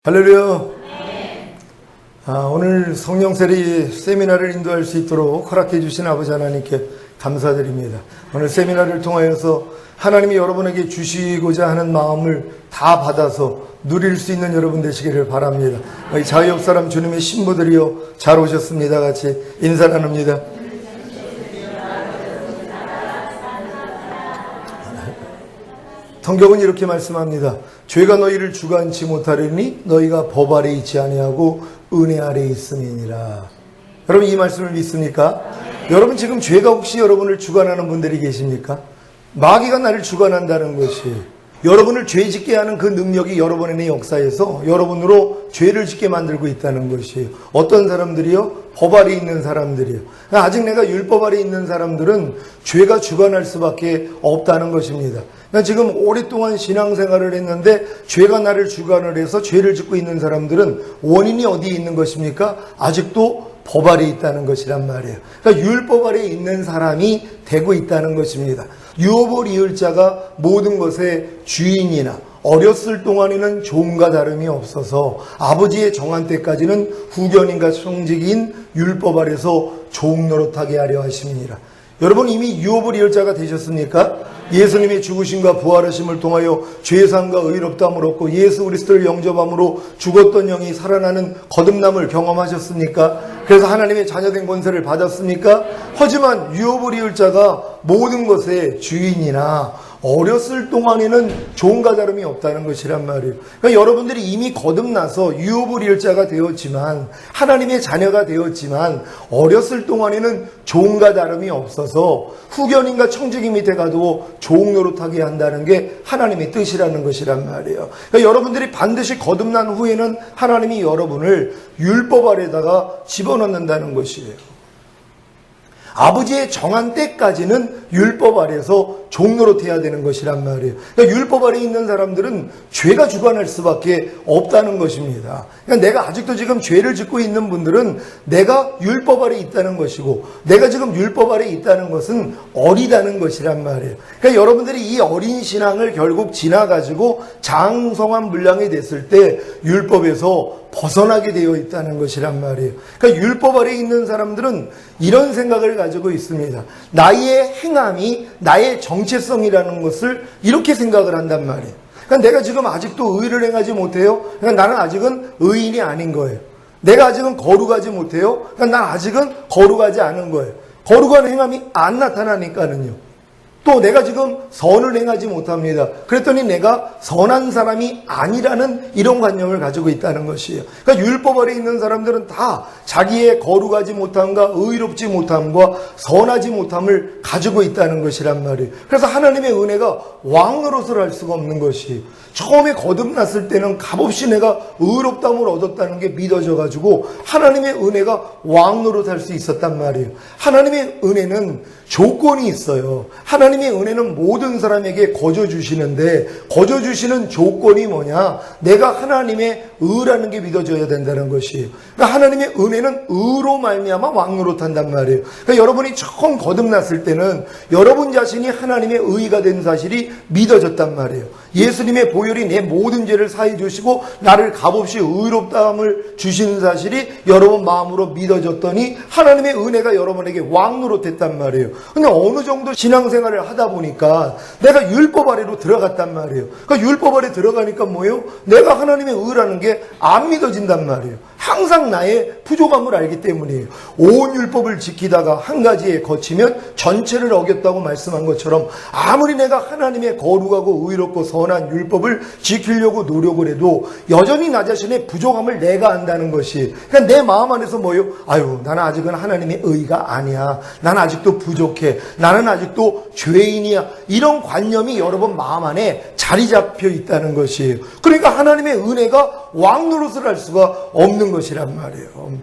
할렐루야. 오늘 성령 세미나를 인도할 수 있도록 허락해 주신 아버지 하나님께 감사드립니다. 오늘 세미나를 통하여서 하나님이 여러분에게 주시고자 하는 마음을 다 받아서 누릴 수 있는 여러분 되시기를 바랍니다. 자의 옆 사람 주님의 신부들이여 잘 오셨습니다. 같이 인사 나눕니다. 성경은 이렇게 말씀합니다. 죄가 너희를 주관치 못하리니 너희가 법 아래 있지 아니하고 은혜 아래 있음이니라. 여러분 이 말씀을 믿습니까? 여러분 지금 죄가 혹시 여러분을 주관하는 분들이 계십니까? 마귀가 나를 주관한다는 것이 여러분을 죄 짓게 하는 그 능력이 여러분의 역사에서 여러분으로 죄를 짓게 만들고 있다는 것이에요. 어떤 사람들이요? 법 아래 있는 사람들이요. 아직 내가 율법 아래 있는 사람들은 죄가 주관할 수밖에 없다는 것입니다. 지금 오랫동안 신앙생활을 했는데 죄가 나를 주관을 해서 죄를 짓고 있는 사람들은 원인이 어디에 있는 것입니까? 아직도 법 아래 있다는 것이란 말이에요. 그러니까 율법 아래 있는 사람이 되고 있다는 것입니다. 유업을 이을 자가 모든 것의 주인이나 어렸을 동안에는 종과 다름이 없어서 아버지의 정한 때까지는 후견인과 청직인 율법 아래서 종 노릇하게 하려 하심이니라. 여러분 이미 유업을 이을 자가 되셨습니까? 예수님의 죽으심과 부활하심을 통하여 죄사함과 의롭다함을 얻고 예수 그리스도를 영접함으로 죽었던 영이 살아나는 거듭남을 경험하셨습니까? 그래서 하나님의 자녀된 권세를 받았습니까? 하지만 유업을 이을 자가 모든 것의 주인이나 어렸을 동안에는 종과 다름이 없다는 것이란 말이에요. 그러니까 여러분들이 이미 거듭나서 유업을 이을 자가 되었지만 하나님의 자녀가 되었지만 어렸을 동안에는 종과 다름이 없어서 후견인과 청지기 밑에 가도 종 노릇하게 한다는 게 하나님의 뜻이라는 것이란 말이에요. 그러니까 여러분들이 반드시 거듭난 후에는 하나님이 여러분을 율법 아래다가 집어넣는다는 것이에요. 아버지의 정한 때까지는 율법 아래에서 종노릇해야 되는 것이란 말이에요. 그러니까 율법 아래에 있는 사람들은 죄가 주관할 수밖에 없다는 것입니다. 그러니까 내가 아직도 지금 죄를 짓고 있는 분들은 내가 율법 아래에 있다는 것이고 내가 지금 율법 아래에 있다는 것은 어리다는 것이란 말이에요. 그러니까 여러분들이 이 어린 신앙을 결국 지나가지고 장성한 분량이 됐을 때 율법에서 벗어나게 되어 있다는 것이란 말이에요. 그러니까 율법 아래에 있는 사람들은 이런 생각을 가지고 있습니다. 나의 행함이 나의 정체성이라는 것을 이렇게 생각을 한단 말이에요. 그러니까 내가 지금 아직도 의를 행하지 못해요. 그러니까 나는 아직은 의인이 아닌 거예요. 내가 아직은 거룩하지 못해요. 그러니까 난 아직은 거룩하지 않은 거예요. 거룩한 행함이 안 나타나니까는요. 또 내가 지금 선을 행하지 못합니다. 그랬더니 내가 선한 사람이 아니라는 이런 관념을 가지고 있다는 것이에요. 그러니까 율법 아래에 있는 사람들은 다 자기의 거룩하지 못함과 의롭지 못함과 선하지 못함을 가지고 있다는 것이란 말이에요. 그래서 하나님의 은혜가 왕노릇을 할 수가 없는 것이에요. 처음에 거듭났을 때는 값없이 내가 의롭다함을 얻었다는 게 믿어져가지고 하나님의 은혜가 왕노릇할 수 있었단 말이에요. 하나님의 은혜는 조건이 있어요. 하나님의 은혜는 모든 사람에게 거저 주시는데 거저 주시는 조건이 뭐냐? 내가 하나님의 의라는 게 믿어져야 된다는 것이에요. 그러니까 하나님의 은혜는 의로 말미암아 왕노릇한단 말이에요. 그러니까 여러분이 처음 거듭났을 때는 여러분 자신이 하나님의 의가 된 사실이 믿어졌단 말이에요. 예수님의 보혈이 내 모든 죄를 사해 주시고 나를 값없이 의롭다함을 주시는 사실이 여러분 마음으로 믿어졌더니 하나님의 은혜가 여러분에게 왕노릇했단 말이에요. 근데 어느 정도 신앙생활을 하다 보니까 내가 율법 아래로 들어갔단 말이에요. 그러니까 율법 아래 들어가니까 뭐예요? 내가 하나님의 의라는 게 안 믿어진단 말이에요. 항상 나의 부족함을 알기 때문이에요. 온 율법을 지키다가 한 가지에 거치면 전체를 어겼다고 말씀한 것처럼 아무리 내가 하나님의 거룩하고 의롭고 선한 율법을 지키려고 노력을 해도 여전히 나 자신의 부족함을 내가 안다는 것이, 그러니까 내 마음 안에서 뭐예요? 아유, 나는 아직은 하나님의 의가 아니야. 나는 아직도 부족해. 나는 아직도 죄인이야. 이런 관념이 여러분 마음 안에 자리 잡혀 있다는 것이에요. 그러니까 하나님의 은혜가 왕노릇을 할 수가 없는 것이란 말이에요.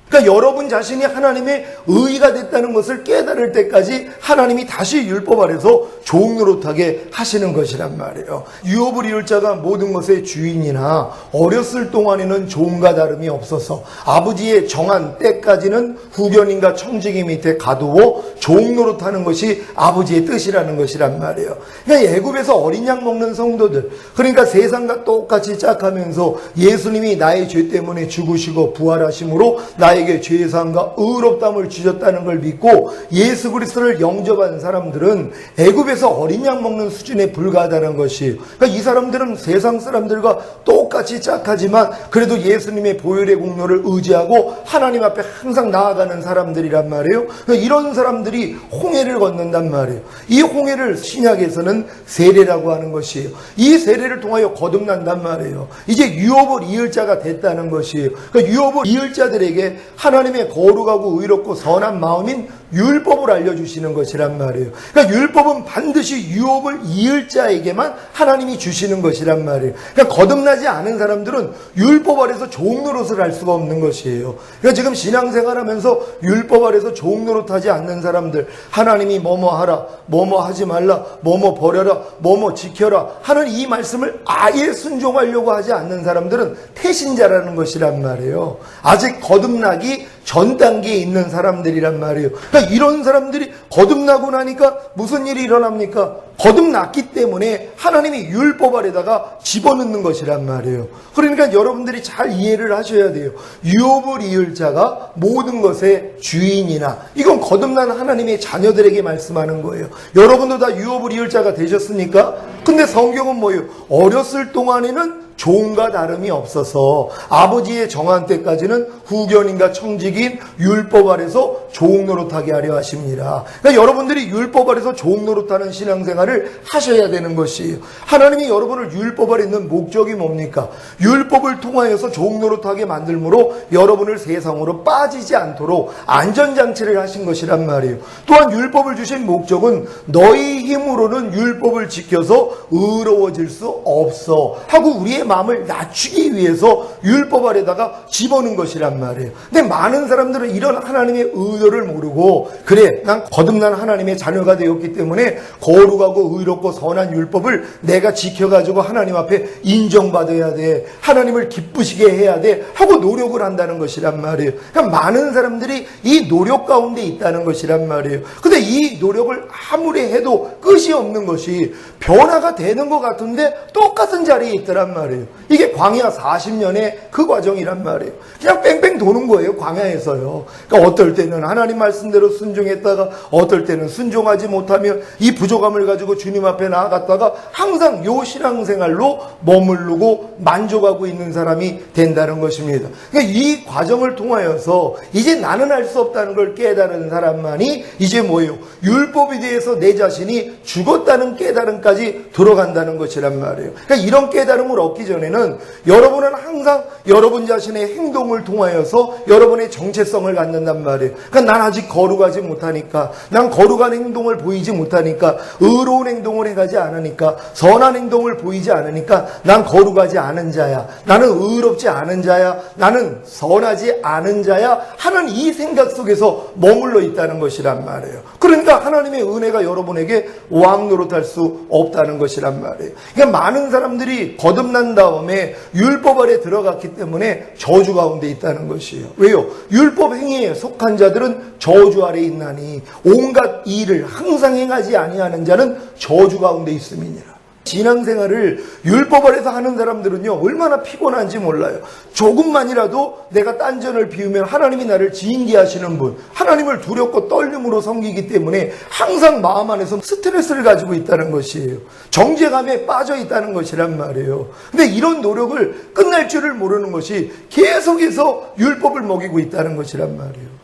그러니까 여러분 자신이 하나님의 의가 됐다는 것을 깨달을 때까지 하나님이 다시 율법 아래서 종노릇하게 하시는 것이란 말이에요. 유업을 이을 자가 모든 것의 주인이나 어렸을 동안에는 종과 다름이 없어서 아버지의 정한 때까지는 후견인과 청지기 밑에 가두어 종노릇하는 것이 아버지의 뜻이라는 것이란 말이에요. 그러니까 애굽에서 어린 양 먹는 성도들, 그러니까 세상과 똑같이 짝하면서 예수님이 나의 죄 때문에 죽으시고 부활하심으로 나에게 죄사함과 의롭다함을 주셨다는 걸 믿고 예수 그리스도를 영접한 사람들은 애굽에서 어린 양 먹는 수준에 불과하다는 것이에요. 그러니까 이 사람들은 세상 사람들과 똑같이 짝하지만 그래도 예수님의 보혈의 공로를 의지하고 하나님 앞에 항상 나아가는 사람들이란 말이에요. 그러니까 이런 사람들이 홍해를 건넌단 말이에요. 이 홍해를 신약에서는 세례라고 하는 것이에요. 이 세례를 통하여 거듭난단 말이에요. 이제 유업을 이을 자가 됐다는 것이에요. 그러니까 유업을 이을 자들에게 하나님의 거룩하고 의롭고 선한 마음인 율법을 알려주시는 것이란 말이에요. 그러니까 율법은 반드시 유업을 이을 자에게만 하나님이 주시는 것이란 말이에요. 그러니까 거듭나지 않은 사람들은 율법 아래서 종노릇을 할 수가 없는 것이에요. 그러니까 지금 신앙생활하면서 율법 아래서 종노릇하지 않는 사람들, 하나님이 뭐뭐 하라, 뭐뭐 하지 말라, 뭐뭐 버려라, 뭐뭐 지켜라 하는 이 말씀을 아예 순종하려고 하지 않는 사람들은 태신자라는 것이란 말이에요. 아직 거듭나기 전 단계에 있는 사람들이란 말이에요. 그러니까 이런 사람들이 거듭나고 나니까 무슨 일이 일어납니까? 거듭났기 때문에 하나님이 율법 아래다가 집어넣는 것이란 말이에요. 그러니까 여러분들이 잘 이해를 하셔야 돼요. 유업을 이을 자가 모든 것의 주인이나, 이건 거듭난 하나님의 자녀들에게 말씀하는 거예요. 여러분도 다 유업을 이을 자가 되셨습니까? 근데 성경은 뭐예요? 어렸을 동안에는 종과 다름이 없어서 아버지의 정한 때까지는 후견인과 청지기인 율법 아래서 종노릇하게 하려 하십니다. 그러니까 여러분들이 율법 아래서 종노릇하는 신앙생활을 하셔야 되는 것이에요. 하나님이 여러분을 율법 아래 있는 목적이 뭡니까? 율법을 통하여서 종노릇하게 만들므로 여러분을 세상으로 빠지지 않도록 안전장치를 하신 것이란 말이에요. 또한 율법을 주신 목적은 너희 힘으로는 율법을 지켜서 의로워질 수 없어 하고 우리의 마음을 낮추기 위해서 율법 아래다가 집어넣은 것이란 말이에요. 근데 많은 사람들은 이런 하나님의 의도를 모르고, 그래 난 거듭난 하나님의 자녀가 되었기 때문에 거룩하고 의롭고 선한 율법을 내가 지켜가지고 하나님 앞에 인정받아야 돼, 하나님을 기쁘시게 해야 돼 하고 노력을 한다는 것이란 말이에요. 그러니까 많은 사람들이 이 노력 가운데 있다는 것이란 말이에요. 근데 이 노력을 아무리 해도 끝이 없는 것이 변화가 되는 것 같은데 똑같은 자리에 있더란 말이에요. 이게 광야 40년의 그 과정이란 말이에요. 그냥 뺑뺑 도는 거예요, 광야에서요. 그러니까 어떨 때는 하나님 말씀대로 순종했다가 어떨 때는 순종하지 못하면 이 부족함을 가지고 주님 앞에 나아갔다가 항상 요 신앙생활로 머무르고 만족하고 있는 사람이 된다는 것입니다. 그러니까 이 과정을 통하여서 이제 나는 할 수 없다는 걸 깨달은 사람만이 이제 뭐예요? 율법에 대해서 내 자신이 죽었다는 깨달음까지 들어간다는 것이란 말이에요. 그러니까 이런 깨달음을 얻기 전에는 여러분은 항상 여러분 자신의 행동을 통하여서 여러분의 정체성을 갖는단 말이에요. 그러니까 난 아직 거룩하지 못하니까, 난 거룩한 행동을 보이지 못하니까, 의로운 행동을 해가지 않으니까, 선한 행동을 보이지 않으니까 난 거룩하지 않은 자야, 나는 의롭지 않은 자야, 나는 선하지 않은 자야 하는 이 생각 속에서 머물러 있다는 것이란 말이에요. 그러니까 하나님의 은혜가 여러분에게 왕 노릇할 수 없다는 것이란 말이에요. 그러니까 많은 사람들이 거듭난 다음에 율법 아래 들어갔기 때문에 저주 가운데 있다는 것이에요. 왜요? 율법 행위에 속한 자들은 저주 아래 있나니 온갖 일을 항상 행하지 아니하는 자는 저주 가운데 있음이니라. 신앙생활을 율법 아래서 하는 사람들은요, 얼마나 피곤한지 몰라요. 조금만이라도 내가 딴전을 피우면 하나님이 나를 지인게 하시는 분, 하나님을 두렵고 떨림으로 섬기기 때문에 항상 마음 안에서 스트레스를 가지고 있다는 것이에요. 정죄감에 빠져 있다는 것이란 말이에요. 근데 이런 노력을 끝날 줄을 모르는 것이 계속해서 율법을 먹이고 있다는 것이란 말이에요.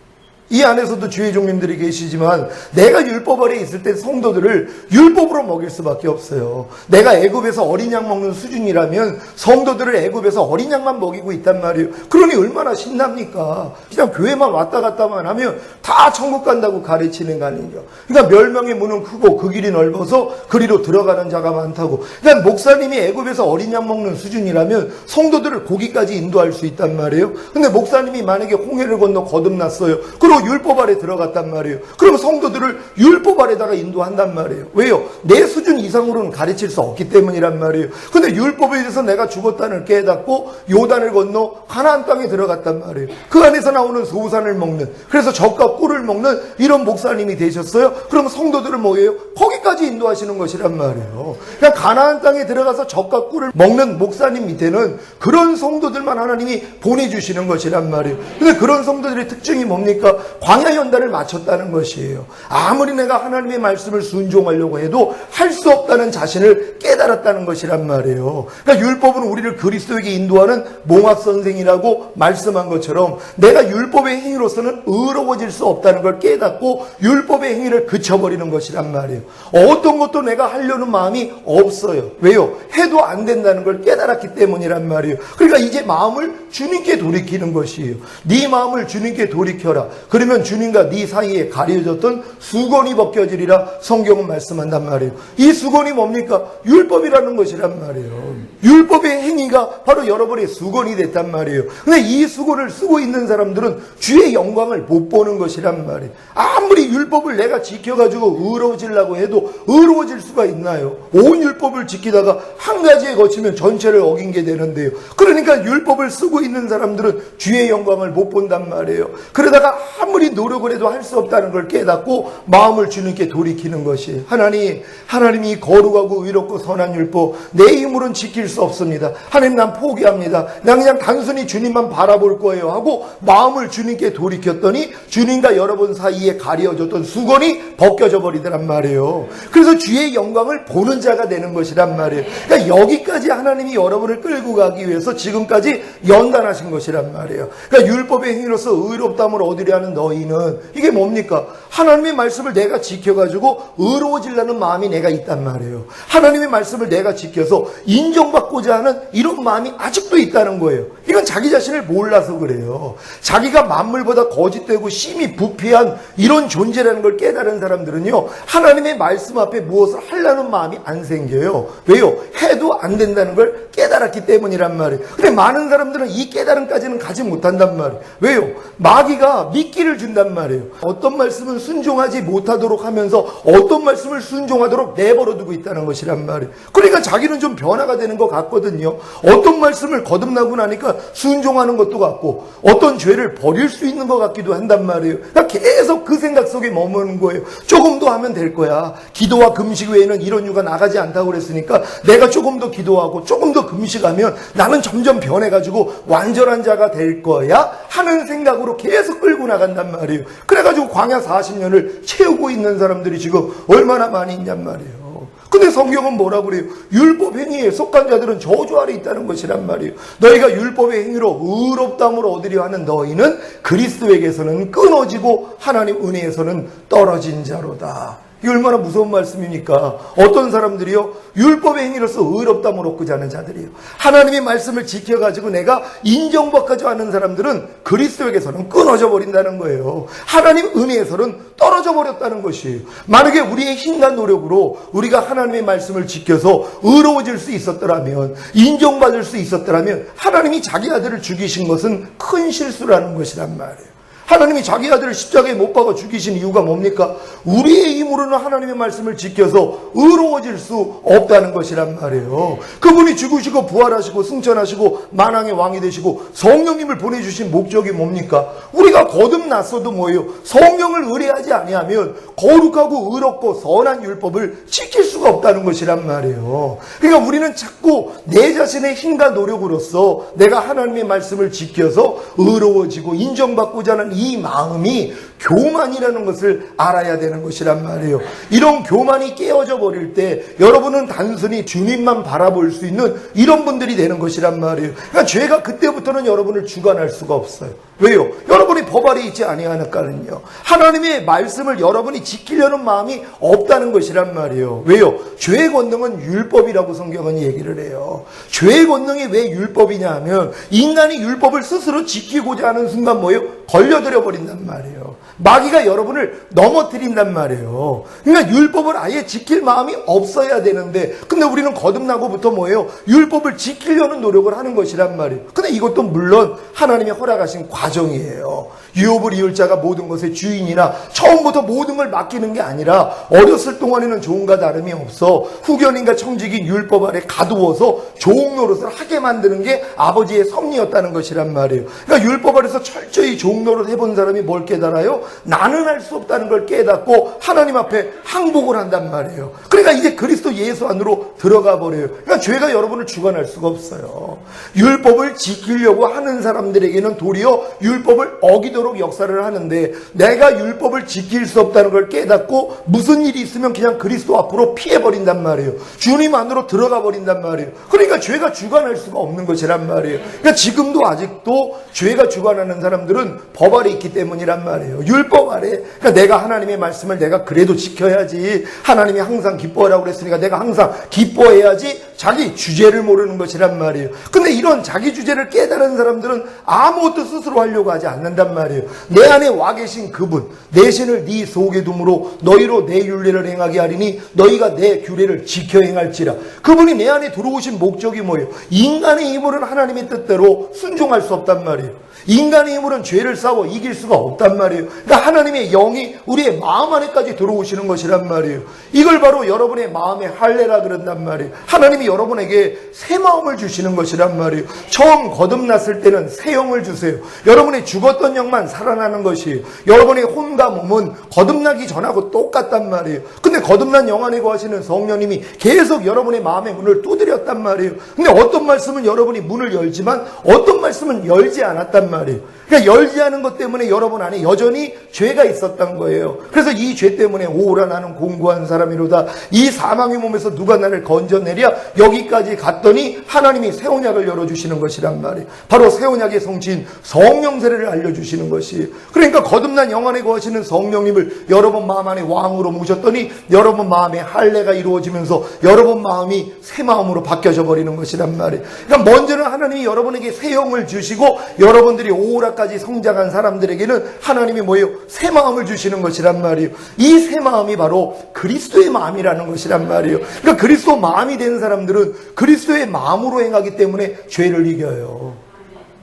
이 안에서도 주의 종님들이 계시지만 내가 율법 아래에 있을 때 성도들을 율법으로 먹일 수밖에 없어요. 내가 애굽에서 어린 양 먹는 수준이라면 성도들을 애굽에서 어린 양만 먹이고 있단 말이에요. 그러니 얼마나 신납니까? 그냥 교회만 왔다 갔다만 하면 다 천국 간다고 가르치는 거 아니죠. 그러니까 멸망의 문은 크고 그 길이 넓어서 그리로 들어가는 자가 많다고. 그러니까 목사님이 애굽에서 어린 양 먹는 수준이라면 성도들을 거기까지 인도할 수 있단 말이에요. 근데 목사님이 만약에 홍해를 건너 거듭났어요. 그리고 율법 아래 들어갔단 말이에요. 그럼 성도들을 율법 아래다가 인도한단 말이에요. 왜요? 내 수준 이상으로는 가르칠 수 없기 때문이란 말이에요. 근데 율법에 대해서 내가 죽었다는 깨닫고 요단을 건너 가나안 땅에 들어갔단 말이에요. 그 안에서 나오는 소산을 먹는, 그래서 젖과 꿀을 먹는 이런 목사님이 되셨어요. 그럼 성도들은 뭐예요? 거기까지 인도하시는 것이란 말이에요. 그냥 가나안 땅에 들어가서 젖과 꿀을 먹는 목사님 밑에는 그런 성도들만 하나님이 보내주시는 것이란 말이에요. 근데 그런 성도들의 특징이 뭡니까? 광야 연단을 마쳤다는 것이에요. 아무리 내가 하나님의 말씀을 순종하려고 해도 할 수 없다는 자신을 깨달았다는 것이란 말이에요. 그러니까 율법은 우리를 그리스도에게 인도하는 몽합선생이라고 말씀한 것처럼 내가 율법의 행위로서는 의로워질 수 없다는 걸 깨닫고 율법의 행위를 그쳐버리는 것이란 말이에요. 어떤 것도 내가 하려는 마음이 없어요. 왜요? 해도 안 된다는 걸 깨달았기 때문이란 말이에요. 그러니까 이제 마음을 주님께 돌이키는 것이에요. 네 마음을 주님께 돌이켜라. 그러면 주님과 네 사이에 가려졌던 수건이 벗겨지리라 성경은 말씀한단 말이에요. 이 수건이 뭡니까? 율법이라는 것이란 말이에요. 율법의 행위가 바로 여러분의 수건이 됐단 말이에요. 근데 이 수건을 쓰고 있는 사람들은 주의 영광을 못 보는 것이란 말이에요. 아무리 율법을 내가 지켜가지고 의로워지려고 해도 의로워질 수가 있나요? 온 율법을 지키다가 한 가지에 거치면 전체를 어긴 게 되는데요. 그러니까 율법을 쓰고 있는 사람들은 주의 영광을 못 본단 말이에요. 그러다가 아무리 노력을 해도 할 수 없다는 걸 깨닫고 마음을 주님께 돌이키는 것이 하나님이 거룩하고 의롭고 선한 율법 내 힘으로는 지킬 수 없습니다. 하나님 난 포기합니다. 난 그냥 단순히 주님만 바라볼 거예요 하고 마음을 주님께 돌이켰더니 주님과 여러분 사이에 가려졌던 수건이 벗겨져 버리더란 말이에요. 그래서 주의 영광을 보는 자가 되는 것이란 말이에요. 그러니까 여기까지 하나님이 여러분을 끌고 가기 위해서 지금까지 연단하신 것이란 말이에요. 그러니까 율법의 행위로서 의롭다함을 얻으려 하는 너희는 이게 뭡니까? 하나님의 말씀을 내가 지켜가지고 의로워지려는 마음이 내가 있단 말이에요. 하나님의 말씀을 내가 지켜서 인정받고자 하는 이런 마음이 아직도 있다는 거예요. 이건 자기 자신을 몰라서 그래요. 자기가 만물보다 거짓되고 심히 부패한 이런 존재라는 걸 깨달은 사람들은요, 하나님의 말씀 앞에 무엇을 하려는 마음이 안 생겨요. 왜요? 해도 안 된다는 걸 깨달았기 때문이란 말이에요. 근데 많은 사람들은 이 깨달음까지는 가지 못한단 말이에요. 왜요? 마귀가 미끼를 준단 말이에요. 어떤 말씀은 순종하지 못하도록 하면서 어떤 말씀을 순종하도록 내버려 두고 있다는 것이란 말이에요. 그러니까 자기는 좀 변화가 되는 것 같거든요. 어떤 말씀을 거듭나고 나니까 순종하는 것도 같고 어떤 죄를 버릴 수 있는 것 같기도 한단 말이에요. 그러니까 계속 그 생각 속에 머무는 거예요. 조금 더 하면 될 거야. 기도와 금식 외에는 이런 유가 나가지 않다고 그랬으니까 내가 조금 더 기도하고 조금 더 금식하면 나는 점점 변해가지고 완전한 자가 될 거야 하는 생각으로 계속 끌고 나간단 말이에요. 그래가지고 광야 40년을 채우고 있는 사람들이 지금 얼마나 많이 있냔 말이에요. 근데 성경은 뭐라고 그래요? 율법 행위에 속한 자들은 저주 아래 있다는 것이란 말이에요. 너희가 율법의 행위로 의롭다함을 얻으려 하는 너희는 그리스도에게서는 끊어지고 하나님 은혜에서는 떨어진 자로다. 이게 얼마나 무서운 말씀입니까? 어떤 사람들이요, 율법의 행위로서 의롭다함을 얻고자 하는 자들이에요. 하나님의 말씀을 지켜가지고 내가 인정받고자 하는 사람들은 그리스도에게서는 끊어져 버린다는 거예요. 하나님 은혜에서는 떨어져 버렸다는 것이에요. 만약에 우리의 힘과 노력으로 우리가 하나님의 말씀을 지켜서 의로워질 수 있었더라면, 인정받을 수 있었더라면 하나님이 자기 아들을 죽이신 것은 큰 실수라는 것이란 말이에요. 하나님이 자기 아들을 십자가에 못 박아 죽이신 이유가 뭡니까? 우리의 힘으로는 하나님의 말씀을 지켜서 의로워질 수 없다는 것이란 말이에요. 그분이 죽으시고 부활하시고 승천하시고 만왕의 왕이 되시고 성령님을 보내주신 목적이 뭡니까? 우리가 거듭났어도 뭐예요? 성령을 의뢰하지 아니하면 거룩하고 의롭고 선한 율법을 지킬 수가 없다는 것이란 말이에요. 그러니까 우리는 자꾸 내 자신의 힘과 노력으로서 내가 하나님의 말씀을 지켜서 의로워지고 인정받고자 하는 이 마음이 교만이라는 것을 알아야 되는 것이란 말이에요. 이런 교만이 깨어져 버릴 때 여러분은 단순히 주님만 바라볼 수 있는 이런 분들이 되는 것이란 말이에요. 그러니까 죄가 그때부터는 여러분을 주관할 수가 없어요. 왜요? 여러분이 법 아래 있지 아니하니까는요. 하나님의 말씀을 여러분이 지키려는 마음이 없다는 것이란 말이에요. 왜요? 죄의 권능은 율법이라고 성경은 얘기를 해요. 죄의 권능이 왜 율법이냐 하면 인간이 율법을 스스로 지키고자 하는 순간 뭐예요? 걸려들어 버린단 말이에요. 마귀가 여러분을 넘어뜨린단 말이에요. 그러니까 율법을 아예 지킬 마음이 없어야 되는데 근데 우리는 거듭나고부터 뭐예요? 율법을 지키려는 노력을 하는 것이란 말이에요. 근데 이것도 물론 하나님이 허락하신 과정이에요. 유업을 이을 자가 모든 것의 주인이나 처음부터 모든 걸 맡기는 게 아니라 어렸을 동안에는 종과 다름이 없어 후견인과 청직인 율법 아래 가두어서 종 노릇을 하게 만드는 게 아버지의 섭리였다는 것이란 말이에요. 그러니까 율법 아래서 철저히 종 노릇 해본 사람이 뭘 깨달아요? 나는 할 수 없다는 걸 깨닫고 하나님 앞에 항복을 한단 말이에요. 그러니까 이제 그리스도 예수 안으로 들어가 버려요. 그러니까 죄가 여러분을 주관할 수가 없어요. 율법을 지키려고 하는 사람들에게는 도리어 율법을 어기도록 역사를 하는데 내가 율법을 지킬 수 없다는 걸 깨닫고 무슨 일이 있으면 그냥 그리스도 앞으로 피해버린단 말이에요. 주님 안으로 들어가 버린단 말이에요. 그러니까 죄가 주관할 수가 없는 것이란 말이에요. 그러니까 지금도 아직도 죄가 주관하는 사람들은 법 아래 있기 때문이란 말이에요. 율법 아래. 그러니까 내가 하나님의 말씀을 내가 그래도 지켜야지. 하나님이 항상 기뻐하라고 그랬으니까 내가 항상 기뻐해야지. 자기 주제를 모르는 것이란 말이에요. 근데 이런 자기 주제를 깨달은 사람들은 아무것도 스스로 하려고 하지 않는단 말이에요. 내 안에 와 계신 그분, 내 신을 네 속에 둠으로 너희로 내 율례를 행하게 하리니 너희가 내 규례를 지켜 행할지라. 그분이 내 안에 들어오신 목적이 뭐예요? 인간의 힘으로는 하나님의 뜻대로 순종할 수 없단 말이에요. 인간의 힘으로는 죄를 싸워 이길 수가 없단 말이에요. 그러니까 하나님의 영이 우리의 마음 안에까지 들어오시는 것이란 말이에요. 이걸 바로 여러분의 마음의 할례라 그런단 말이에요. 하나님이 여러분에게 새 마음을 주시는 것이란 말이에요. 처음 거듭났을 때는 새 영을 주세요. 여러분의 죽었던 영만 살아나는 것이에요. 여러분의 혼과 몸은 거듭나기 전하고 똑같단 말이에요. 근데 거듭난 영 안에 거하시는 성령님이 계속 여러분의 마음의 문을 두드렸단 말이에요. 근데 어떤 말씀은 여러분이 문을 열지만 어떤 말씀은 열지 않았단 말이에요. 그러니까 열지 않은 것 때문에 여러분 안에 여전히 죄가 있었던 거예요. 그래서 이 죄 때문에 오라 나는 공고한 사람이로다. 이 사망의 몸에서 누가 나를 건져내랴. 여기까지 갔더니 하나님이 새 언약을 열어주시는 것이란 말이에요. 바로 새 언약의 성취인 성령 세례를 알려주시는 것이에요. 그러니까 거듭난 영 안에 거하시는 성령님을 여러분 마음 안에 왕으로 모셨더니 여러분 마음에 할례가 이루어지면서 여러분 마음이 새 마음으로 바뀌어져 버리는 것이란 말이에요. 그러니까 먼저는 하나님이 여러분에게 새 영을 주시고 여러분들이 오라까지 성장한 사람들에게는 하나님이 뭐예요? 새 마음을 주시는 것이란 말이에요. 이 새 마음이 바로 그리스도의 마음이라는 것이란 말이에요. 그러니까 그리스도 마음이 된 사람들은 그리스도의 마음으로 행하기 때문에 죄를 이겨요.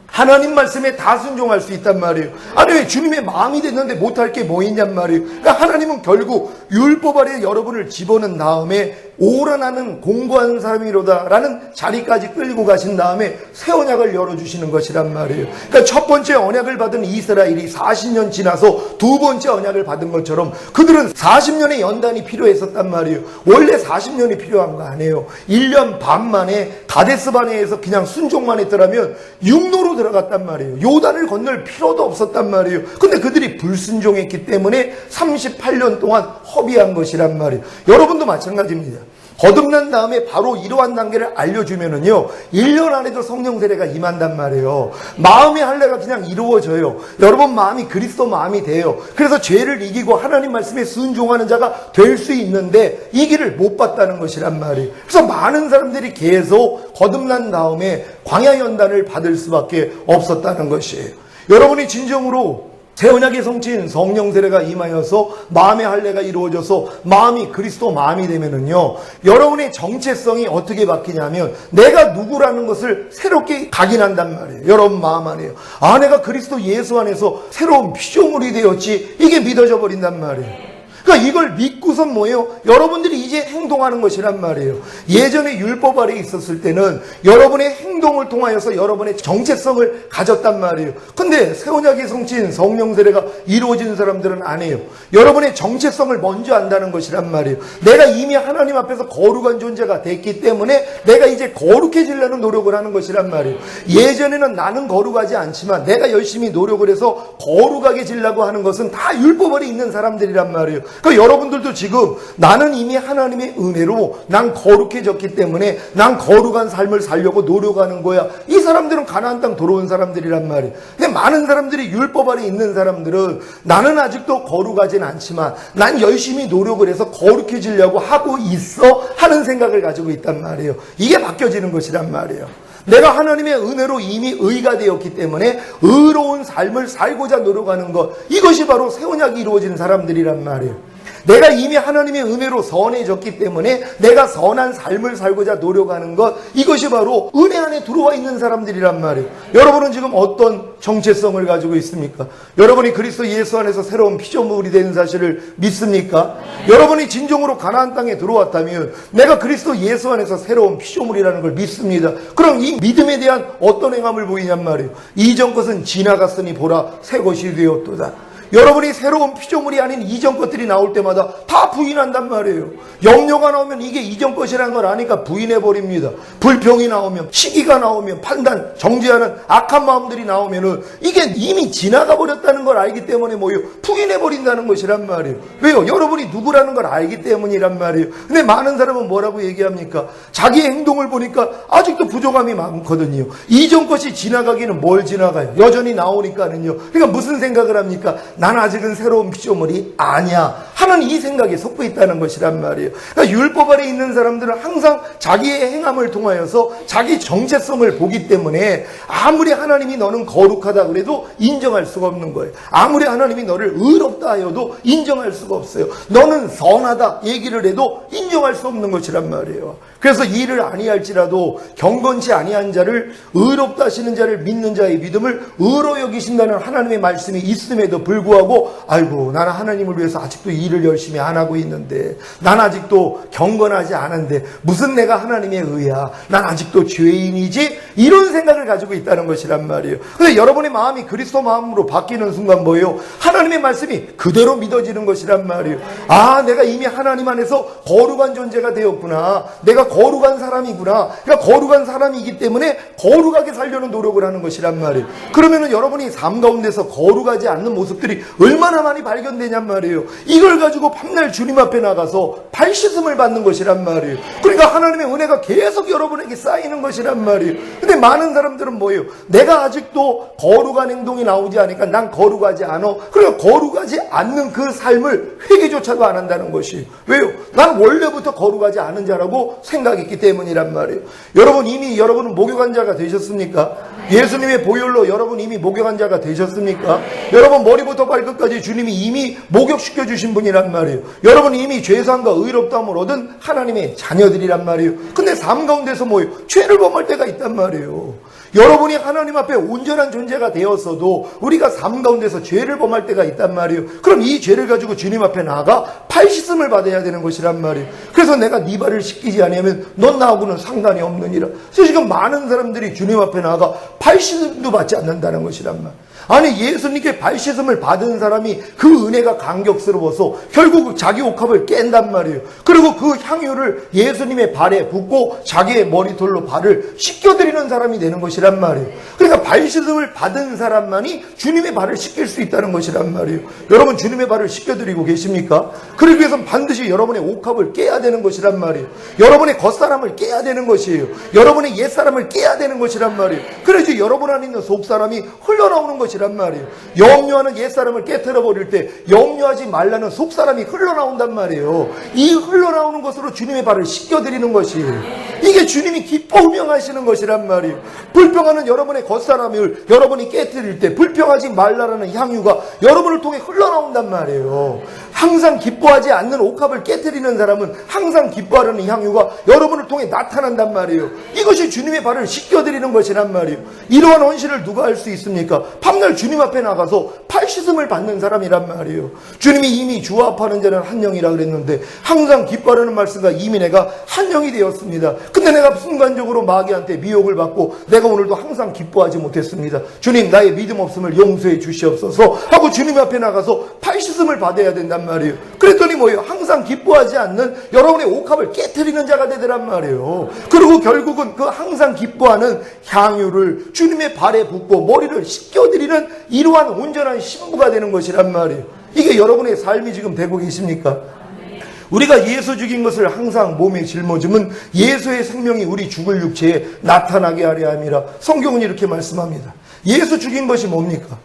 하나님 말씀에 다 순종할 수 있단 말이에요. 아니 왜 주님의 마음이 됐는데 못할 게 뭐 있냔 말이에요. 그러니까 하나님은 결국 율법 아래 여러분을 집어넣은 다음에 오라 나는 공고한 사람이로다 라는 자리까지 끌고 가신 다음에 새 언약을 열어주시는 것이란 말이에요. 그러니까 첫 번째 언약을 받은 이스라엘이 40년 지나서 두 번째 언약을 받은 것처럼 그들은 40년의 연단이 필요했었단 말이에요. 원래 40년이 필요한 거 아니에요. 1년 반 만에 가데스 바네에서 그냥 순종만 했더라면 육로로 들어갔단 말이에요. 요단을 건널 필요도 없었단 말이에요. 근데 그들이 불순종했기 때문에 38년 동안 허비한 것이란 말이에요. 여러분도 마찬가지입니다. 거듭난 다음에 바로 이러한 단계를 알려주면은요, 1년 안에도 성령 세례가 임한단 말이에요. 마음의 할례가 그냥 이루어져요. 여러분 마음이 그리스도 마음이 돼요. 그래서 죄를 이기고 하나님 말씀에 순종하는 자가 될 수 있는데 이 길을 못 봤다는 것이란 말이에요. 그래서 많은 사람들이 계속 거듭난 다음에 광야 연단을 받을 수밖에 없었다는 것이에요. 여러분이 진정으로 새 언약의 성취인 성령 세례가 임하여서 마음의 할례가 이루어져서 마음이 그리스도 마음이 되면은요, 여러분의 정체성이 어떻게 바뀌냐면 내가 누구라는 것을 새롭게 각인한단 말이에요. 여러분 마음 안에요. 아, 내가 그리스도 예수 안에서 새로운 피조물이 되었지. 이게 믿어져 버린단 말이에요. 그러니까 이걸 믿고선 뭐예요? 여러분들이 이제 행동하는 것이란 말이에요. 예전에 율법 아래에 있었을 때는 여러분의 행동을 통하여서 여러분의 정체성을 가졌단 말이에요. 근데 새 언약의 성취인 성령 세례가 이루어진 사람들은 안 해요. 여러분의 정체성을 먼저 안다는 것이란 말이에요. 내가 이미 하나님 앞에서 거룩한 존재가 됐기 때문에 내가 이제 거룩해지려는 노력을 하는 것이란 말이에요. 예전에는 나는 거룩하지 않지만 내가 열심히 노력을 해서 거룩하게 지려고 하는 것은 다 율법 아래에 있는 사람들이란 말이에요. 그러니까 여러분들도 지금 나는 이미 하나님의 은혜로 난 거룩해졌기 때문에 난 거룩한 삶을 살려고 노력하는 거야. 이 사람들은 가나안 땅 들어온 사람들이란 말이에요. 근데 많은 사람들이 율법 아래에 있는 사람들은 나는 아직도 거룩하진 않지만 난 열심히 노력을 해서 거룩해지려고 하고 있어 하는 생각을 가지고 있단 말이에요. 이게 바뀌어지는 것이란 말이에요. 내가 하나님의 은혜로 이미 의가 되었기 때문에 의로운 삶을 살고자 노력하는 것, 이것이 바로 새 언약이 이루어진 사람들이란 말이에요. 내가 이미 하나님의 은혜로 선해졌기 때문에 내가 선한 삶을 살고자 노력하는 것, 이것이 바로 은혜 안에 들어와 있는 사람들이란 말이에요. 여러분은 지금 어떤 정체성을 가지고 있습니까? 여러분이 그리스도 예수 안에서 새로운 피조물이 된 사실을 믿습니까? 여러분이 진정으로 가나안 땅에 들어왔다면 내가 그리스도 예수 안에서 새로운 피조물이라는 걸 믿습니다. 그럼 이 믿음에 대한 어떤 행함을 보이냔 말이에요. 이전 것은 지나갔으니 보라 새 것이 되었도다. 여러분이 새로운 피조물이 아닌 이전 것들이 나올 때마다 다 부인한단 말이에요. 염려가 나오면 이게 이전 것이라는 걸 아니까 부인해버립니다. 불평이 나오면, 시기가 나오면, 판단, 정죄하는 악한 마음들이 나오면은 이게 이미 지나가 버렸다는 걸 알기 때문에 뭐예요? 부인해버린다는 것이란 말이에요. 왜요? 여러분이 누구라는 걸 알기 때문이란 말이에요. 근데 많은 사람은 뭐라고 얘기합니까? 자기의 행동을 보니까 아직도 부족함이 많거든요. 이전 것이 지나가기는 뭘 지나가요? 여전히 나오니까는요. 그러니까 무슨 생각을 합니까? 난 아직은 새로운 피조물이 아니야 하는 이 생각에 섞여 있다는 것이란 말이에요. 그러니까 율법 아래 있는 사람들은 항상 자기의 행함을 통하여서 자기 정체성을 보기 때문에 아무리 하나님이 너는 거룩하다 그래도 인정할 수가 없는 거예요. 아무리 하나님이 너를 의롭다 하여도 인정할 수가 없어요. 너는 선하다 얘기를 해도 인정할 수 없는 것이란 말이에요. 그래서 이를 아니할지라도 경건치 아니한 자를 의롭다 하시는 자를 믿는 자의 믿음을 의로 여기신다는 하나님의 말씀이 있음에도 불구하고 아이고 나는 하나님을 위해서 아직도 일을 열심히 안 하고 있는데 난 아직도 경건하지 않은데 무슨 내가 하나님의 의야 난 아직도 죄인이지 이런 생각을 가지고 있다는 것이란 말이에요. 근데 여러분의 마음이 그리스도 마음으로 바뀌는 순간 뭐예요? 하나님의 말씀이 그대로 믿어지는 것이란 말이에요. 아 내가 이미 하나님 안에서 거룩한 존재가 되었구나. 내가 거룩한 사람이구나. 그러니까 거룩한 사람이기 때문에 거룩하게 살려는 노력을 하는 것이란 말이에요. 그러면은 여러분이 삶 가운데서 거룩하지 않는 모습들이 얼마나 많이 발견되냔 말이에요. 이걸 가지고 밤날 주님 앞에 나가서 발씻음을 받는 것이란 말이에요. 그러니까 하나님의 은혜가 계속 여러분에게 쌓이는 것이란 말이에요. 근데 많은 사람들은 뭐예요? 내가 아직도 거룩한 행동이 나오지 않으니까 난 거룩하지 않아. 그러니까 거룩하지 않는 그 삶을 회개조차도 안 한다는 것이에요. 왜요? 난 원래부터 거룩하지 않은 자라고 생각했기 때문이란 말이에요. 여러분 이미 여러분은 목욕한 자가 되셨습니까? 예수님의 보혈로 여러분 이미 목욕한 자가 되셨습니까? 여러분 머리부터 발끝까지 주님이 이미 목욕시켜 주신 분이란 말이에요. 여러분 이미 죄사함과 의롭다함을 얻은 하나님의 자녀들이란 말이에요. 근데 삶 가운데서 뭐예요? 죄를 범할 때가 있단 말이에요. 여러분이 하나님 앞에 온전한 존재가 되었어도 우리가 삶 가운데서 죄를 범할 때가 있단 말이에요. 그럼 이 죄를 가지고 주님 앞에 나아가 팔 씻음을 받아야 되는 것이란 말이에요. 그래서 내가 네 발을 씻기지 아니하면 넌 나하고는 상관이 없느니라. 그래서 지금 많은 사람들이 주님 앞에 나아가 팔 씻음도 받지 않는다는 것이란 말이에요. 아니 예수님께 발 씻음을 받은 사람이 그 은혜가 감격스러워서 결국 자기 옥합을 깬단 말이에요. 그리고 그 향유를 예수님의 발에 붓고 자기의 머리털로 발을 씻겨드리는 사람이 되는 것이란 말이에요. 그러니까 발 씻음을 받은 사람만이 주님의 발을 씻길 수 있다는 것이란 말이에요. 여러분 주님의 발을 씻겨드리고 계십니까? 그러기 위해서는 반드시 여러분의 옥합을 깨야 되는 것이란 말이에요. 여러분의 겉사람을 깨야 되는 것이에요. 여러분의 옛사람을 깨야 되는 것이란 말이에요. 그래야지 여러분 안에 있는 속사람이 흘러나오는 것이란 말이에요. 염려하는 옛사람을 깨트려 버릴 때 염려하지 말라는 속사람이 흘러나온단 말이에요. 이 흘러나오는 것으로 주님의 발을 씻겨드리는 것이에요. 이게 주님이 기뻐 음영하시는 것이란 말이에요. 불평하는 여러분의 겉사람을 여러분이 깨트릴 때 불평하지 말라라는 향유가 여러분을 통해 흘러나온단 말이에요. 항상 기뻐하지 않는 옥합을 깨뜨리는 사람은 항상 기뻐하는 향유가 여러분을 통해 나타난단 말이에요. 이것이 주님의 발을 씻겨드리는 것이란 말이에요. 이러한 헌신을 누가 할 수 있습니까? 밤날 주님 앞에 나가서 팔 씻음을 받는 사람이란 말이에요. 주님이 이미 주와 합하는 자는 한 영이라 그랬는데 항상 기뻐하라는 말씀과 이미 내가 한 영이 되었습니다. 근데 내가 순간적으로 마귀한테 미혹을 받고 내가 오늘도 항상 기뻐하지 못했습니다. 주님, 나의 믿음 없음을 용서해 주시옵소서 하고 주님 앞에 나가서 팔 씻음을 받아야 된단 말이에요. 그랬더니 뭐예요? 항상 기뻐하지 않는 여러분의 옥합을 깨트리는 자가 되더란 말이에요. 그리고 결국은 그 항상 기뻐하는 향유를 주님의 발에 붓고 머리를 씻겨드리는 이러한 온전한 신부가 되는 것이란 말이에요. 이게 여러분의 삶이 지금 되고 계십니까? 우리가 예수 죽인 것을 항상 몸에 짊어지면 예수의 생명이 우리 죽을 육체에 나타나게 하려 함이라. 성경은 이렇게 말씀합니다. 예수 죽인 것이 뭡니까?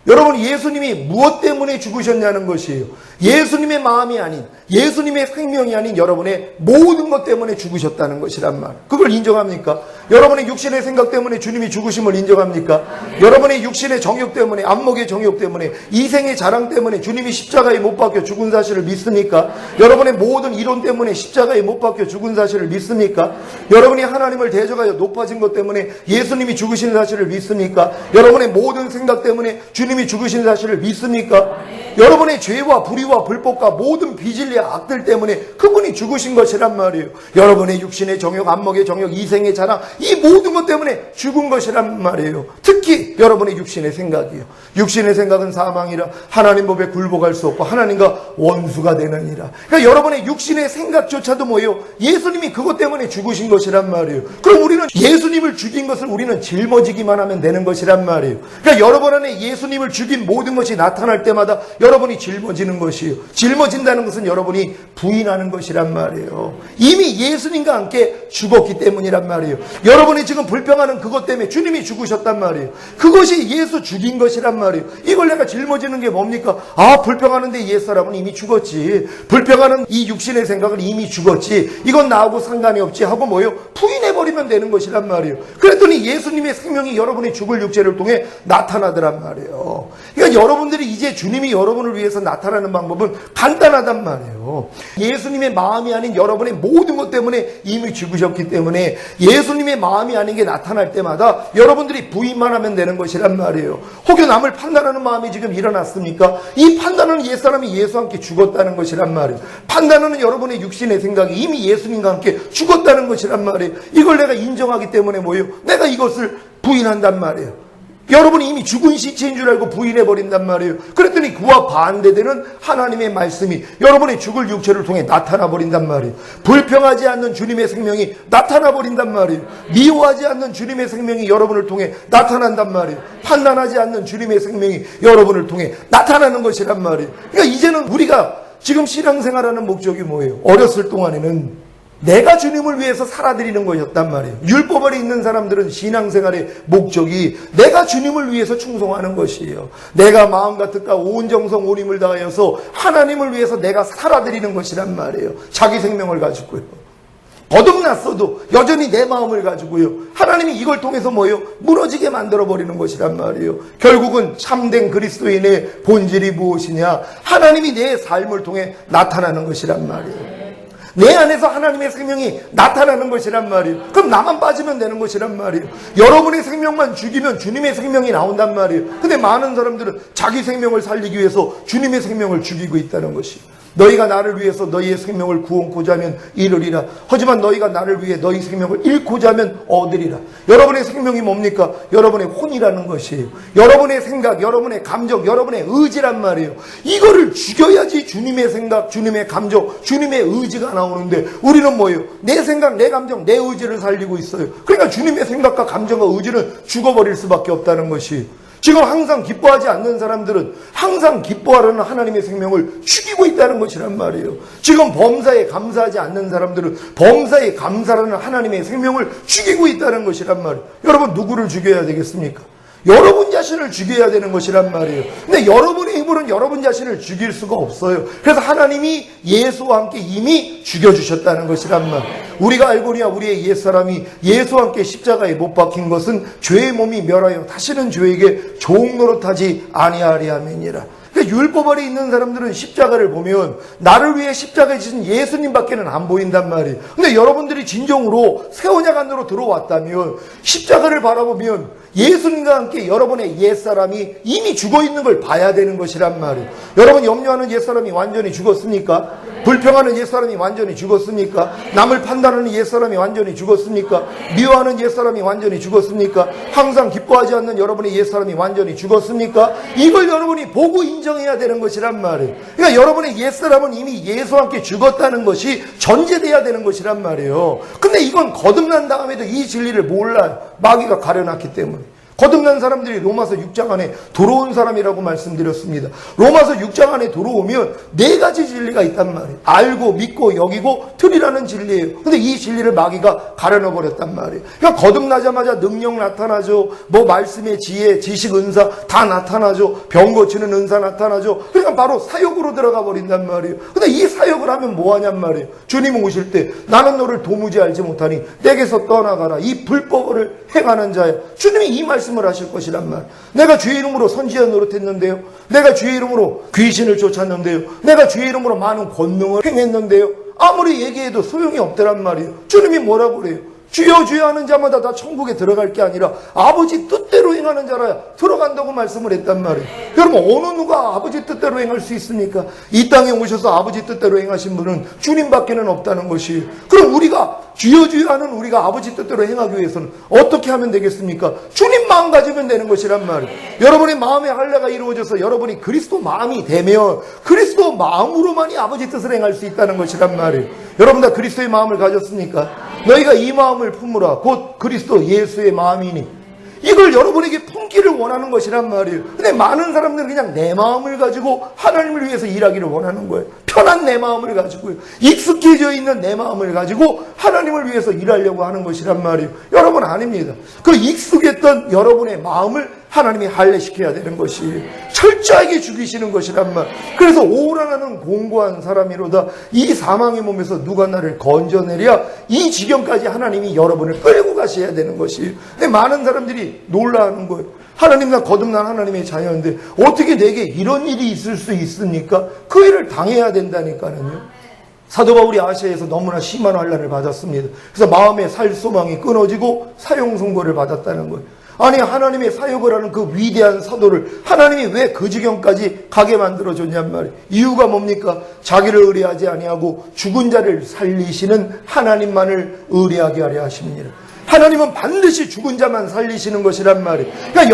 여러분, 예수님이 무엇 때문에 죽으셨냐는 것이에요. 예수님의 마음이 아닌, 예수님의 생명이 아닌 여러분의 모든 것 때문에 죽으셨다는 것이란 말. 그걸 인정합니까? 여러분의 육신의 생각 때문에 주님이 죽으심을 인정합니까? 여러분의 육신의 정욕 때문에, 안목의 정욕 때문에, 이생의 자랑 때문에 주님이 십자가에 못 박혀 죽은 사실을 믿습니까? 여러분의 모든 이론 때문에 십자가에 못 박혀 죽은 사실을 믿습니까? 여러분이 하나님을 대적하여 높아진 것 때문에 예수님이 죽으신 사실을 믿습니까? 여러분의 모든 생각 때문에 주님이 죽으신 사실을 믿습니까? 여러분의 죄와 불의와 불법과 모든 비진리와 악들 때문에 그분이 죽으신 것이란 말이에요. 여러분의 육신의 정욕, 안목의 정욕, 이생의 자랑, 이 모든 것 때문에 죽은 것이란 말이에요. 특히 여러분의 육신의 생각이요. 육신의 생각은 사망이라 하나님 법에 굴복할 수 없고 하나님과 원수가 되느니라. 그러니까 여러분의 육신의 생각조차도 뭐예요? 예수님이 그것 때문에 죽으신 것이란 말이에요. 그럼 우리는 예수님을 죽인 것을 우리는 짊어지기만 하면 되는 것이란 말이에요. 그러니까 여러분 안에 예수님을 죽인 모든 것이 나타날 때마다 여러분이 짊어지는 것이에요. 짊어진다는 것은 여러분이 부인하는 것이란 말이에요. 이미 예수님과 함께 죽었기 때문이란 말이에요. 여러분이 지금 불평하는 그것 때문에 주님이 죽으셨단 말이에요. 그것이 예수 죽인 것이란 말이에요. 이걸 내가 짊어지는 게 뭡니까? 아, 불평하는데 옛사람은 이미 죽었지. 불평하는 이 육신의 생각은 이미 죽었지. 이건 나하고 상관이 없지 하고 뭐예요? 부인해버리면 되는 것이란 말이에요. 그랬더니 예수님의 생명이 여러분의 죽을 육체를 통해 나타나더란 말이에요. 그러니까 여러분들이 이제 주님이 여러분을 위해서 나타나는 방법은 간단하단 말이에요. 예수님의 마음이 아닌 여러분의 모든 것 때문에 이미 죽으셨기 때문에 예수님의 마음이 아닌 게 나타날 때마다 여러분들이 부인만 하면 되는 것이란 말이에요. 혹여 남을 판단하는 마음이 지금 일어났습니까? 이 판단은 옛사람이 예수와 함께 죽었다는 것이란 말이에요. 판단하는 여러분의 육신의 생각이 이미 예수님과 함께 죽었다는 것이란 말이에요. 이걸 내가 인정하기 때문에 뭐예요? 내가 이것을 부인한단 말이에요. 여러분이 이미 죽은 시체인 줄 알고 부인해버린단 말이에요. 그랬더니 그와 반대되는 하나님의 말씀이 여러분의 죽을 육체를 통해 나타나버린단 말이에요. 불평하지 않는 주님의 생명이 나타나버린단 말이에요. 미워하지 않는 주님의 생명이 여러분을 통해 나타난단 말이에요. 판단하지 않는 주님의 생명이 여러분을 통해 나타나는 것이란 말이에요. 그러니까 이제는 우리가 지금 신앙생활하는 목적이 뭐예요? 어렸을 동안에는 내가 주님을 위해서 살아드리는 것이었단 말이에요. 율법 아래 있는 사람들은 신앙생활의 목적이 내가 주님을 위해서 충성하는 것이에요. 내가 마음과 뜻과 온 정성 온 힘을 다하여서 하나님을 위해서 내가 살아드리는 것이란 말이에요. 자기 생명을 가지고요. 거듭났어도 여전히 내 마음을 가지고요. 하나님이 이걸 통해서 뭐예요? 무너지게 만들어버리는 것이란 말이에요. 결국은 참된 그리스도인의 본질이 무엇이냐? 하나님이 내 삶을 통해 나타나는 것이란 말이에요. 내 안에서 하나님의 생명이 나타나는 것이란 말이에요. 그럼 나만 빠지면 되는 것이란 말이에요. 여러분의 생명만 죽이면 주님의 생명이 나온단 말이에요. 근데 많은 사람들은 자기 생명을 살리기 위해서 주님의 생명을 죽이고 있다는 것이에요. 너희가 나를 위해서 너희의 생명을 구원코자 하면 잃으리라. 하지만 너희가 나를 위해 너희 생명을 잃고자 하면 얻으리라. 여러분의 생명이 뭡니까? 여러분의 혼이라는 것이에요. 여러분의 생각, 여러분의 감정, 여러분의 의지란 말이에요. 이거를 죽여야지 주님의 생각, 주님의 감정, 주님의 의지가 나오는데 우리는 뭐예요? 내 생각, 내 감정, 내 의지를 살리고 있어요. 그러니까 주님의 생각과 감정과 의지는 죽어버릴 수밖에 없다는 것이에요. 지금 항상 기뻐하지 않는 사람들은 항상 기뻐하려는 하나님의 생명을 죽이고 있다는 것이란 말이에요. 지금 범사에 감사하지 않는 사람들은 범사에 감사하는 하나님의 생명을 죽이고 있다는 것이란 말이에요. 여러분, 누구를 죽여야 되겠습니까? 여러분 자신을 죽여야 되는 것이란 말이에요. 근데 여러분의 힘으로는 여러분 자신을 죽일 수가 없어요. 그래서 하나님이 예수와 함께 이미 죽여주셨다는 것이란 말. 우리가 알고니야 우리의 옛사람이 예수와 함께 십자가에 못 박힌 것은 죄의 몸이 멸하여 다시는 죄에게 종노릇하지 아니하리 함이니라. 율법 아래 있는 사람들은 십자가를 보면 나를 위해 십자가에 지신 예수님밖에는 안 보인단 말이에요. 근데 여러분들이 진정으로 새 언약 안으로 들어왔다면 십자가를 바라보면 예수님과 함께 여러분의 옛사람이 이미 죽어 있는 걸 봐야 되는 것이란 말이에요. 여러분 염려하는 옛사람이 완전히 죽었습니까? 불평하는 옛사람이 완전히 죽었습니까? 남을 판단하는 옛사람이 완전히 죽었습니까? 미워하는 옛사람이 완전히 죽었습니까? 항상 기뻐하지 않는 여러분의 옛사람이 완전히 죽었습니까? 이걸 여러분이 보고 인정해야 되는 것이란 말이에요. 그러니까 여러분의 옛사람은 이미 예수와 함께 죽었다는 것이 전제돼야 되는 것이란 말이에요. 근데 이건 거듭난 다음에도 이 진리를 몰라요. 마귀가 가려놨기 때문에. 거듭난 사람들이 로마서 6장 안에 들어온 사람이라고 말씀드렸습니다. 로마서 6장 안에 들어오면 4가지 진리가 있단 말이에요. 알고 믿고 여기고 틀이라는 진리예요. 근데 이 진리를 마귀가 가려놔버렸단 말이에요. 그러니까 거듭나자마자 능력 나타나죠. 뭐 말씀의 지혜, 지식, 은사 다 나타나죠. 병 고치는 은사 나타나죠. 그러니까 바로 사역으로 들어가 버린단 말이에요. 근데 이 사역을 하면 뭐하냔 말이에요. 주님 오실 때 나는 너를 도무지 알지 못하니 내게서 떠나가라. 이 불법을 행하는 자야. 주님이 이 말씀을 하실 것이란 말. 내가 주의 이름으로 선지자 노릇했는데요. 내가 주의 이름으로 귀신을 쫓았는데요. 내가 주의 이름으로 많은 권능을 행했는데요. 아무리 얘기해도 소용이 없더란 말이에요. 주님이 뭐라고 그래요? 주여 주여 하는 자마다 다 천국에 들어갈 게 아니라 아버지 뜻대로 행하는 자라야 들어간다고 말씀을 했단 말이에요. 여러분 어느 누가 아버지 뜻대로 행할 수 있습니까? 이 땅에 오셔서 아버지 뜻대로 행하신 분은 주님밖에는 없다는 것이에요. 그럼 우리가 주여 주여 하는 우리가 아버지 뜻대로 행하기 위해서는 어떻게 하면 되겠습니까? 주님 마음 가지면 되는 것이란 말이에요. 여러분의 마음의 할례가 이루어져서 여러분이 그리스도 마음이 되면 그리스도 마음으로만이 아버지 뜻을 행할 수 있다는 것이란 말이에요. 여러분 다 그리스도의 마음을 가졌습니까? 너희가 이 마음을 품으라. 곧 그리스도 예수의 마음이니. 이걸 여러분에게 품기를 원하는 것이란 말이에요. 근데 많은 사람들은 그냥 내 마음을 가지고 하나님을 위해서 일하기를 원하는 거예요. 편한 내 마음을 가지고요. 익숙해져 있는 내 마음을 가지고 하나님을 위해서 일하려고 하는 것이란 말이에요. 여러분 아닙니다. 그 익숙했던 여러분의 마음을 하나님이 할례시켜야 되는 것이 철저하게 죽이시는 것이란 말. 그래서 오라나는 공고한 사람이로다. 이 사망의 몸에서 누가 나를 건져내랴. 이 지경까지 하나님이 여러분을 끌고 가셔야 되는 것이. 근데 많은 사람들이 놀라하는 거예요. 하나님 나 거듭난 하나님의 자녀인데 어떻게 내게 이런 일이 있을 수 있습니까? 그 일을 당해야 된다니까는요. 사도 바울이 아시아에서 너무나 심한 환난을 받았습니다. 그래서 마음의 살 소망이 끊어지고 사형 선고를 받았다는 거예요. 아니 하나님의 사역을 하는 그 위대한 사도를 하나님이 왜 그 지경까지 가게 만들어줬냔 말이에요. 이유가 뭡니까? 자기를 의뢰하지 아니하고 죽은 자를 살리시는 하나님만을 의뢰하게 하려 하십니다. 하나님은 반드시 죽은 자만 살리시는 것이란 말이에요. 그러니까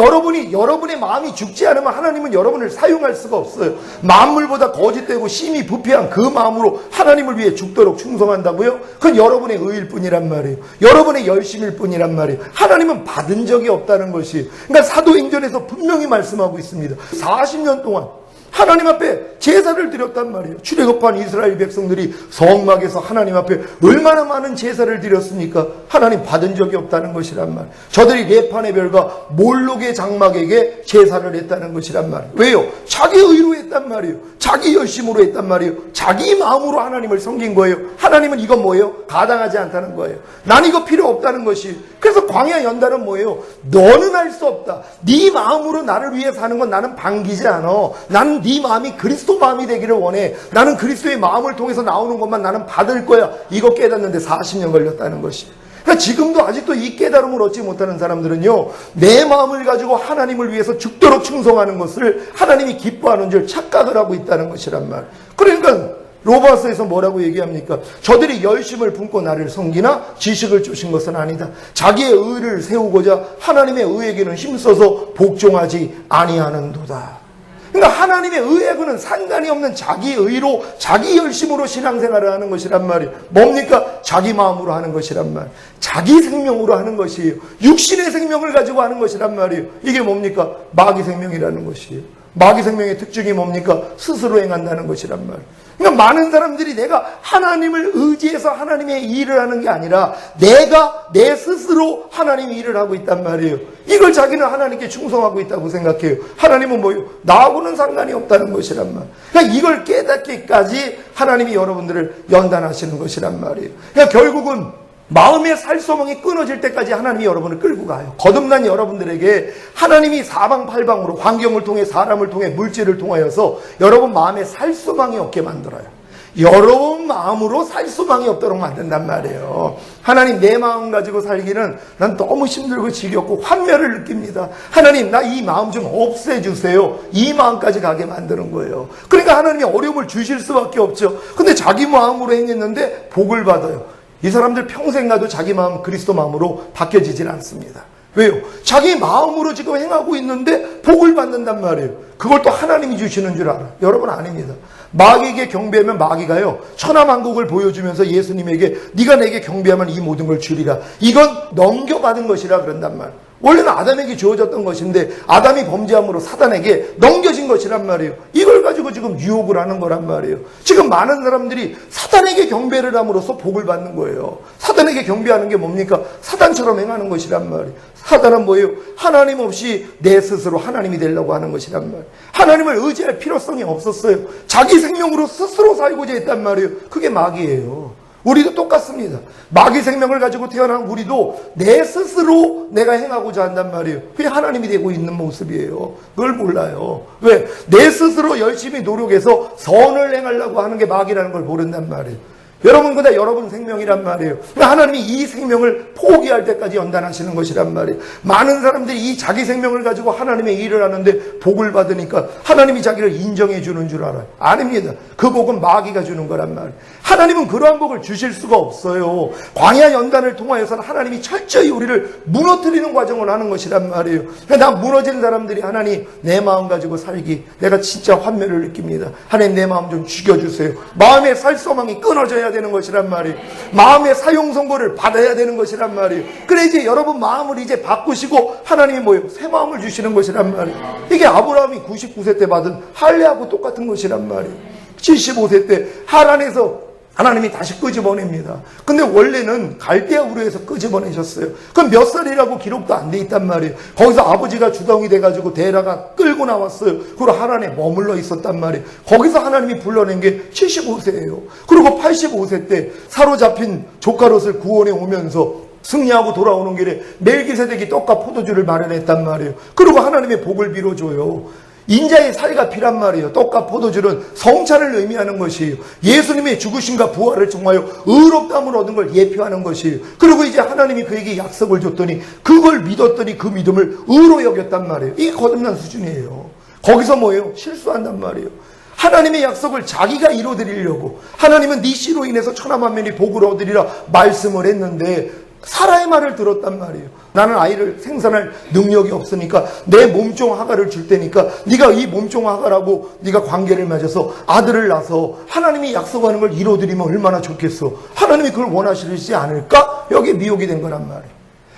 여러분의 마음이 죽지 않으면 하나님은 여러분을 사용할 수가 없어요. 만물보다 거짓되고 심히 부패한 그 마음으로 하나님을 위해 죽도록 충성한다고요? 그건 여러분의 의일 뿐이란 말이에요. 여러분의 열심일 뿐이란 말이에요. 하나님은 받은 적이 없다는 것이. 그러니까 사도행전에서 분명히 말씀하고 있습니다. 40년 동안 하나님 앞에 제사를 드렸단 말이에요. 출애굽한 이스라엘 백성들이 성막에서 하나님 앞에 얼마나 많은 제사를 드렸습니까? 하나님 받은 적이 없다는 것이란 말. 저들이 레판의 별과 몰록의 장막에게 제사를 했다는 것이란 말. 왜요? 자기 의로 했단 말이에요. 자기 열심으로 했단 말이에요. 자기 마음으로 하나님을 섬긴 거예요. 하나님은 이건 뭐예요? 가당하지 않다는 거예요. 난 이거 필요 없다는 것이. 그래서 광야 연단은 뭐예요? 너는 할 수 없다. 네 마음으로 나를 위해 사는 건 나는 반기지 않아. 나는 네 마음이 그리스도 마음이 되기를 원해. 나는 그리스도의 마음을 통해서 나오는 것만 나는 받을 거야. 이거 깨닫는데 40년 걸렸다는 것이. 그러니까 지금도 아직도 이 깨달음을 얻지 못하는 사람들은요, 내 마음을 가지고 하나님을 위해서 죽도록 충성하는 것을 하나님이 기뻐하는 줄 착각을 하고 있다는 것이란 말. 그러니까 로마서에서 뭐라고 얘기합니까? 저들이 열심을 품고 나를 섬기나 지식을 주신 것은 아니다. 자기의 의를 세우고자 하나님의 의에게는 힘써서 복종하지 아니하는도다. 그러니까 하나님의 의하고는 상관이 없는 자기 의로 자기 열심으로 신앙생활을 하는 것이란 말이에요. 뭡니까? 자기 마음으로 하는 것이란 말. 자기 생명으로 하는 것이에요. 육신의 생명을 가지고 하는 것이란 말이에요. 이게 뭡니까? 마귀 생명이라는 것이에요. 마귀 생명의 특징이 뭡니까? 스스로 행한다는 것이란 말. 그러니까 많은 사람들이 내가 하나님을 의지해서 하나님의 일을 하는 게 아니라 내가 내 스스로 하나님의 일을 하고 있단 말이에요. 이걸 자기는 하나님께 충성하고 있다고 생각해요. 하나님은 뭐예요? 나하고는 상관이 없다는 것이란 말. 그러니까 이걸 깨닫기까지 하나님이 여러분들을 연단하시는 것이란 말이에요. 그러니까 결국은 마음의 살소망이 끊어질 때까지 하나님이 여러분을 끌고 가요. 거듭난 여러분들에게 하나님이 사방팔방으로 환경을 통해, 사람을 통해, 물질을 통하여서 여러분 마음에 살소망이 없게 만들어요. 여러분 마음으로 살소망이 없도록 만든단 말이에요. 하나님, 내 마음 가지고 살기는 난 너무 힘들고 지겹고 환멸을 느낍니다. 하나님, 나 이 마음 좀 없애주세요. 이 마음까지 가게 만드는 거예요. 그러니까 하나님이 어려움을 주실 수밖에 없죠. 근데 자기 마음으로 행했는데 복을 받아요. 이 사람들 평생 가도 자기 마음 그리스도 마음으로 바뀌어지질 않습니다. 왜요? 자기 마음으로 지금 행하고 있는데 복을 받는단 말이에요. 그걸 또 하나님이 주시는 줄 알아. 여러분, 아닙니다. 마귀에게 경배하면 마귀가요, 천하만국을 보여주면서 예수님에게 네가 내게 경배하면 이 모든 걸 주리라, 이건 넘겨받은 것이라 그런단 말이에요. 원래는 아담에게 주어졌던 것인데 아담이 범죄함으로 사단에게 넘겨진 것이란 말이에요. 이걸 가지고 지금 유혹을 하는 거란 말이에요. 지금 많은 사람들이 사단에게 경배를 함으로써 복을 받는 거예요. 사단에게 경배하는 게 뭡니까? 사단처럼 행하는 것이란 말이에요. 사단은 뭐예요? 하나님 없이 내 스스로 하나님이 되려고 하는 것이란 말이에요. 하나님을 의지할 필요성이 없었어요. 자기 생명으로 스스로 살고자 했단 말이에요. 그게 마귀예요. 우리도 똑같습니다. 마귀 생명을 가지고 태어난 우리도 내 스스로 내가 행하고자 한단 말이에요. 그게 하나님이 되고 있는 모습이에요. 그걸 몰라요. 왜? 내 스스로 열심히 노력해서 선을 행하려고 하는 게 마귀라는 걸 모른단 말이에요. 여러분, 그다 여러분 생명이란 말이에요. 하나님이 이 생명을 포기할 때까지 연단하시는 것이란 말이에요. 많은 사람들이 이 자기 생명을 가지고 하나님의 일을 하는데 복을 받으니까 하나님이 자기를 인정해 주는 줄 알아요. 아닙니다. 그 복은 마귀가 주는 거란 말이에요. 하나님은 그러한 복을 주실 수가 없어요. 광야 연단을 통하여서는 하나님이 철저히 우리를 무너뜨리는 과정을 하는 것이란 말이에요. 나 무너진 사람들이 하나님, 내 마음 가지고 살기, 내가 진짜 환멸을 느낍니다. 하나님, 내 마음 좀 죽여주세요. 마음의 살소망이 끊어져야 되는 것이란 말이에요. 마음의 사용 선고를 받아야 되는 것이란 말이에요. 그래, 이제 여러분 마음을 이제 바꾸시고 하나님이 뭐예요? 새 마음을 주시는 것이란 말이에요. 이게 아브라함이 99세 때 받은 할례하고 똑같은 것이란 말이에요. 75세 때 하란에서 하나님이 다시 끄집어냅니다. 근데 원래는 갈대아 우르에서 끄집어내셨어요. 그럼 몇 살이라고 기록도 안 돼 있단 말이에요. 거기서 아버지가 주덩이 돼가지고 데라가 끌고 나왔어요. 그리고 하란에 머물러 있었단 말이에요. 거기서 하나님이 불러낸 게 75세예요. 그리고 85세 때 사로잡힌 조카롯을 구원해 오면서 승리하고 돌아오는 길에 멜기세덱이 떡과 포도주를 마련했단 말이에요. 그리고 하나님의 복을 빌어줘요. 인자의 살가 피란 말이에요. 떡과 포도주는 성찬을 의미하는 것이에요. 예수님의 죽으심과 부활을 통하여 의롭다함을 얻은 걸 예표하는 것이에요. 그리고 이제 하나님이 그에게 약속을 줬더니 그걸 믿었더니 그 믿음을 의로 여겼단 말이에요. 이게 거듭난 수준이에요. 거기서 뭐예요? 실수한단 말이에요. 하나님의 약속을 자기가 이루어드리려고, 하나님은 네 씨로 인해서 천하만민이 복을 얻으리라 말씀을 했는데 사라의 말을 들었단 말이에요. 나는 아이를 생산할 능력이 없으니까 내 몸종 하가를 줄 테니까 네가 이 몸종 하가라고 네가 관계를 맺어서 아들을 낳아서 하나님이 약속하는 걸 이루어드리면 얼마나 좋겠어. 하나님이 그걸 원하시지 않을까? 여기에 미혹이 된 거란 말이에요.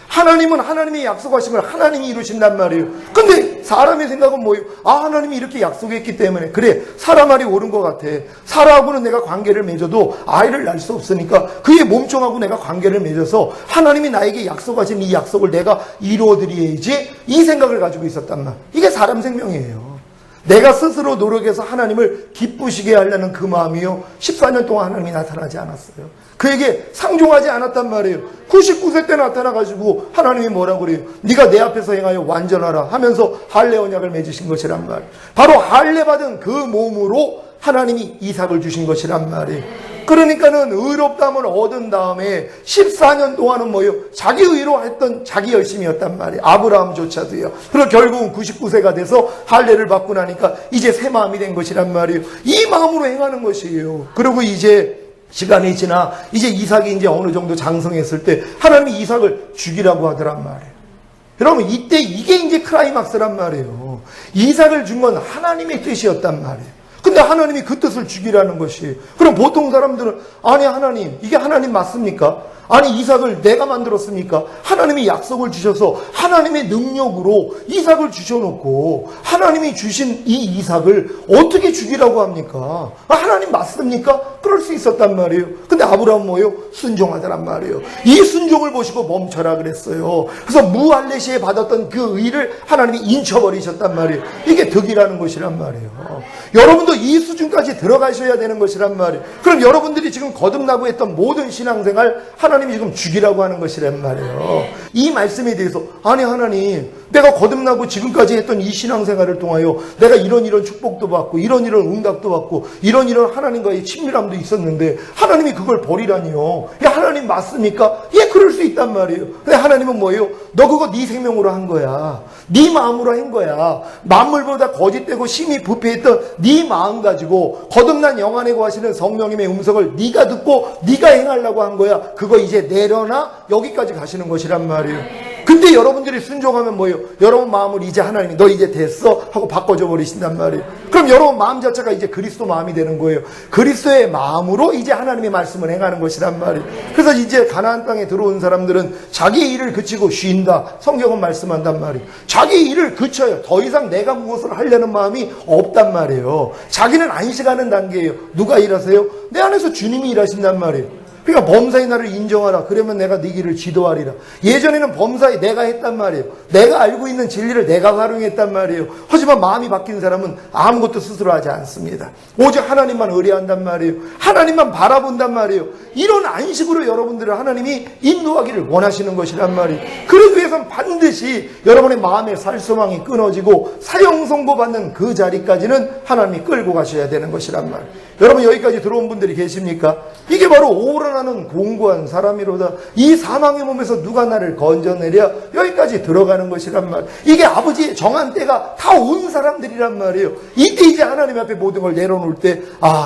하나님은 하나님이 약속하신 걸 하나님이 이루신단 말이에요. 근데 사람의 생각은 뭐예요? 아, 하나님이 이렇게 약속했기 때문에 그래, 사라 말이 옳은 것 같아. 사라하고는 내가 관계를 맺어도 아이를 낳을 수 없으니까 그의 몸종하고 내가 관계를 맺어서 하나님이 나에게 약속하신 이 약속을 내가 이루어드려야지, 이 생각을 가지고 있었단 말. 이게 사람 생명이에요. 내가 스스로 노력해서 하나님을 기쁘시게 하려는 그 마음이요, 14년 동안 하나님이 나타나지 않았어요. 그에게 상종하지 않았단 말이에요. 99세 때 나타나가지고 하나님이 뭐라고 그래요? 네가 내 앞에서 행하여 완전하라 하면서 할례 언약을 맺으신 것이란 말이에요. 바로 할례 받은 그 몸으로 하나님이 이삭을 주신 것이란 말이에요. 그러니까는 의롭다함을 얻은 다음에 14년 동안은 뭐예요? 자기 의로 했던 자기 열심이었단 말이에요. 아브라함조차도요. 그리고 결국은 99세가 돼서 할례를 받고 나니까 이제 새 마음이 된 것이란 말이에요. 이 마음으로 행하는 것이에요. 그리고 이제 시간이 지나 이제 이삭이 이제 어느 정도 장성했을 때 하나님이 이삭을 죽이라고 하더란 말이에요. 여러분, 이때 이게 이제 클라이막스란 말이에요. 이삭을 준 건 하나님의 뜻이었단 말이에요. 근데 하나님이 그 뜻을 죽이라는 것이에요. 그럼 보통 사람들은 아니, 하나님, 이게 하나님 맞습니까? 아니, 이삭을 내가 만들었습니까? 하나님이 약속을 주셔서 하나님의 능력으로 이삭을 주셔놓고 하나님이 주신 이 이삭을 어떻게 죽이라고 합니까? 하나님 맞습니까? 그럴 수 있었단 말이에요. 근데 아브라함은 뭐예요? 순종하더란 말이에요. 이 순종을 보시고 멈춰라 그랬어요. 그래서 무할례시에 받았던 그 의를 하나님이 인쳐버리셨단 말이에요. 이게 덕이라는 것이란 말이에요. 여러분도 이 수준까지 들어가셔야 되는 것이란 말이에요. 그럼 여러분들이 지금 거듭나고 했던 모든 신앙생활 하나님이 지금 죽이라고 하는 것이란 말이에요. 이 말씀에 대해서 아니 하나님 내가 거듭나고 지금까지 했던 이 신앙생활을 통하여 내가 이런 축복도 받고 이런 응답도 받고 이런 하나님과의 친밀함도 있었는데 하나님이 그걸 버리라니요. 하나님 맞습니까? 예, 그럴 수 있단 말이에요. 근데 하나님은 뭐예요? 너 그거 네 생명으로 한 거야. 네 마음으로 한 거야. 만물보다 거짓되고 심히 부패했던 네 마음 가지고 거듭난 영 안에 거하시는 성령님의 음성을 네가 듣고 네가 행하려고 한 거야. 그거 이제 내려놔. 여기까지 가시는 것이란 말이에요. 근데 여러분들이 순종하면 뭐예요? 여러분 마음을 이제 하나님이 너 이제 됐어? 하고 바꿔줘 버리신단 말이에요. 그럼 여러분 마음 자체가 이제 그리스도 마음이 되는 거예요. 그리스도의 마음으로 이제 하나님의 말씀을 행하는 것이란 말이에요. 그래서 이제 가나안 땅에 들어온 사람들은 자기 일을 그치고 쉰다. 성경은 말씀한단 말이에요. 자기 일을 그쳐요. 더 이상 내가 무엇을 하려는 마음이 없단 말이에요. 자기는 안식하는 단계예요. 누가 일하세요? 내 안에서 주님이 일하신단 말이에요. 그러니까 범사의 나를 인정하라. 그러면 내가 네 길을 지도하리라. 예전에는 범사에 내가 했단 말이에요. 내가 알고 있는 진리를 내가 활용했단 말이에요. 하지만 마음이 바뀐 사람은 아무것도 스스로 하지 않습니다. 오직 하나님만 의뢰한단 말이에요. 하나님만 바라본단 말이에요. 이런 안식으로 여러분들을 하나님이 인도하기를 원하시는 것이란 말이에요. 그러기 위해서는 반드시 여러분의 마음의 살소망이 끊어지고 사형 선고받는 그 자리까지는 하나님이 끌고 가셔야 되는 것이란 말이에요. 여러분 여기까지 들어온 분들이 계십니까? 이게 바로 오라나는 공고한 사람이로다. 이 사망의 몸에서 누가 나를 건져내랴? 여기까지 들어가는 것이란 말이에요. 이게 아버지의 정한 때가 다 온 사람들이란 말이에요. 이때 이제 하나님 앞에 모든 걸 내려놓을 때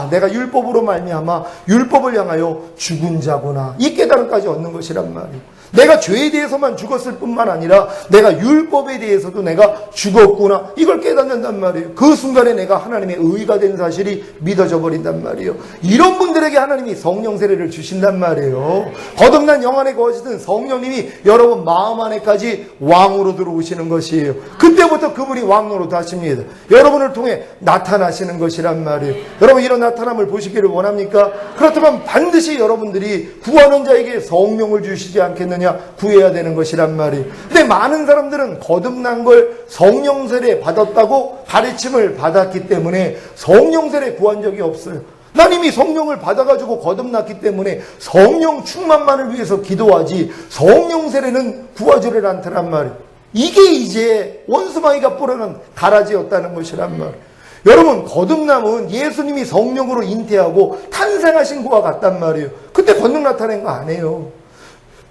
내가 율법으로 말미암아 율법을 향하여 죽은 자구나. 이 깨달음까지 얻는 것이란 말이에요. 내가 죄에 대해서만 죽었을 뿐만 아니라 내가 율법에 대해서도 내가 죽었구나. 이걸 깨닫는단 말이에요. 그 순간에 내가 하나님의 의가 된 사실이 믿어져 버린단 말이에요. 이런 분들에게 하나님이 성령 세례를 주신단 말이에요. 거듭난 영 안에 거하시던 성령님이 여러분 마음 안에까지 왕으로 들어오시는 것이에요. 그때부터 그분이 왕노릇 하십니다. 여러분을 통해 나타나시는 것이란 말이에요. 여러분 이런 나타남을 보시기를 원합니까? 그렇다면 반드시 여러분들이 구하는 자에게 성령을 주시지 않겠느냐? 구해야 되는 것이란 말이에요. 근데 많은 사람들은 거듭난 걸 성령 세례 받았다고 가르침을 받았기 때문에 성령 세례 구한 적이 없어요. 난 이미 성령을 받아가지고 거듭났기 때문에 성령 충만만을 위해서 기도하지 성령 세례는 구하지를 않더란 말이에요. 이게 이제 원수마귀가 뿌려는 가라지였다는 것이란 말이에요. 여러분 거듭남은 예수님이 성령으로 잉태하고 탄생하신 것과 같단 말이에요. 그때 권능 나타낸 거 아니에요.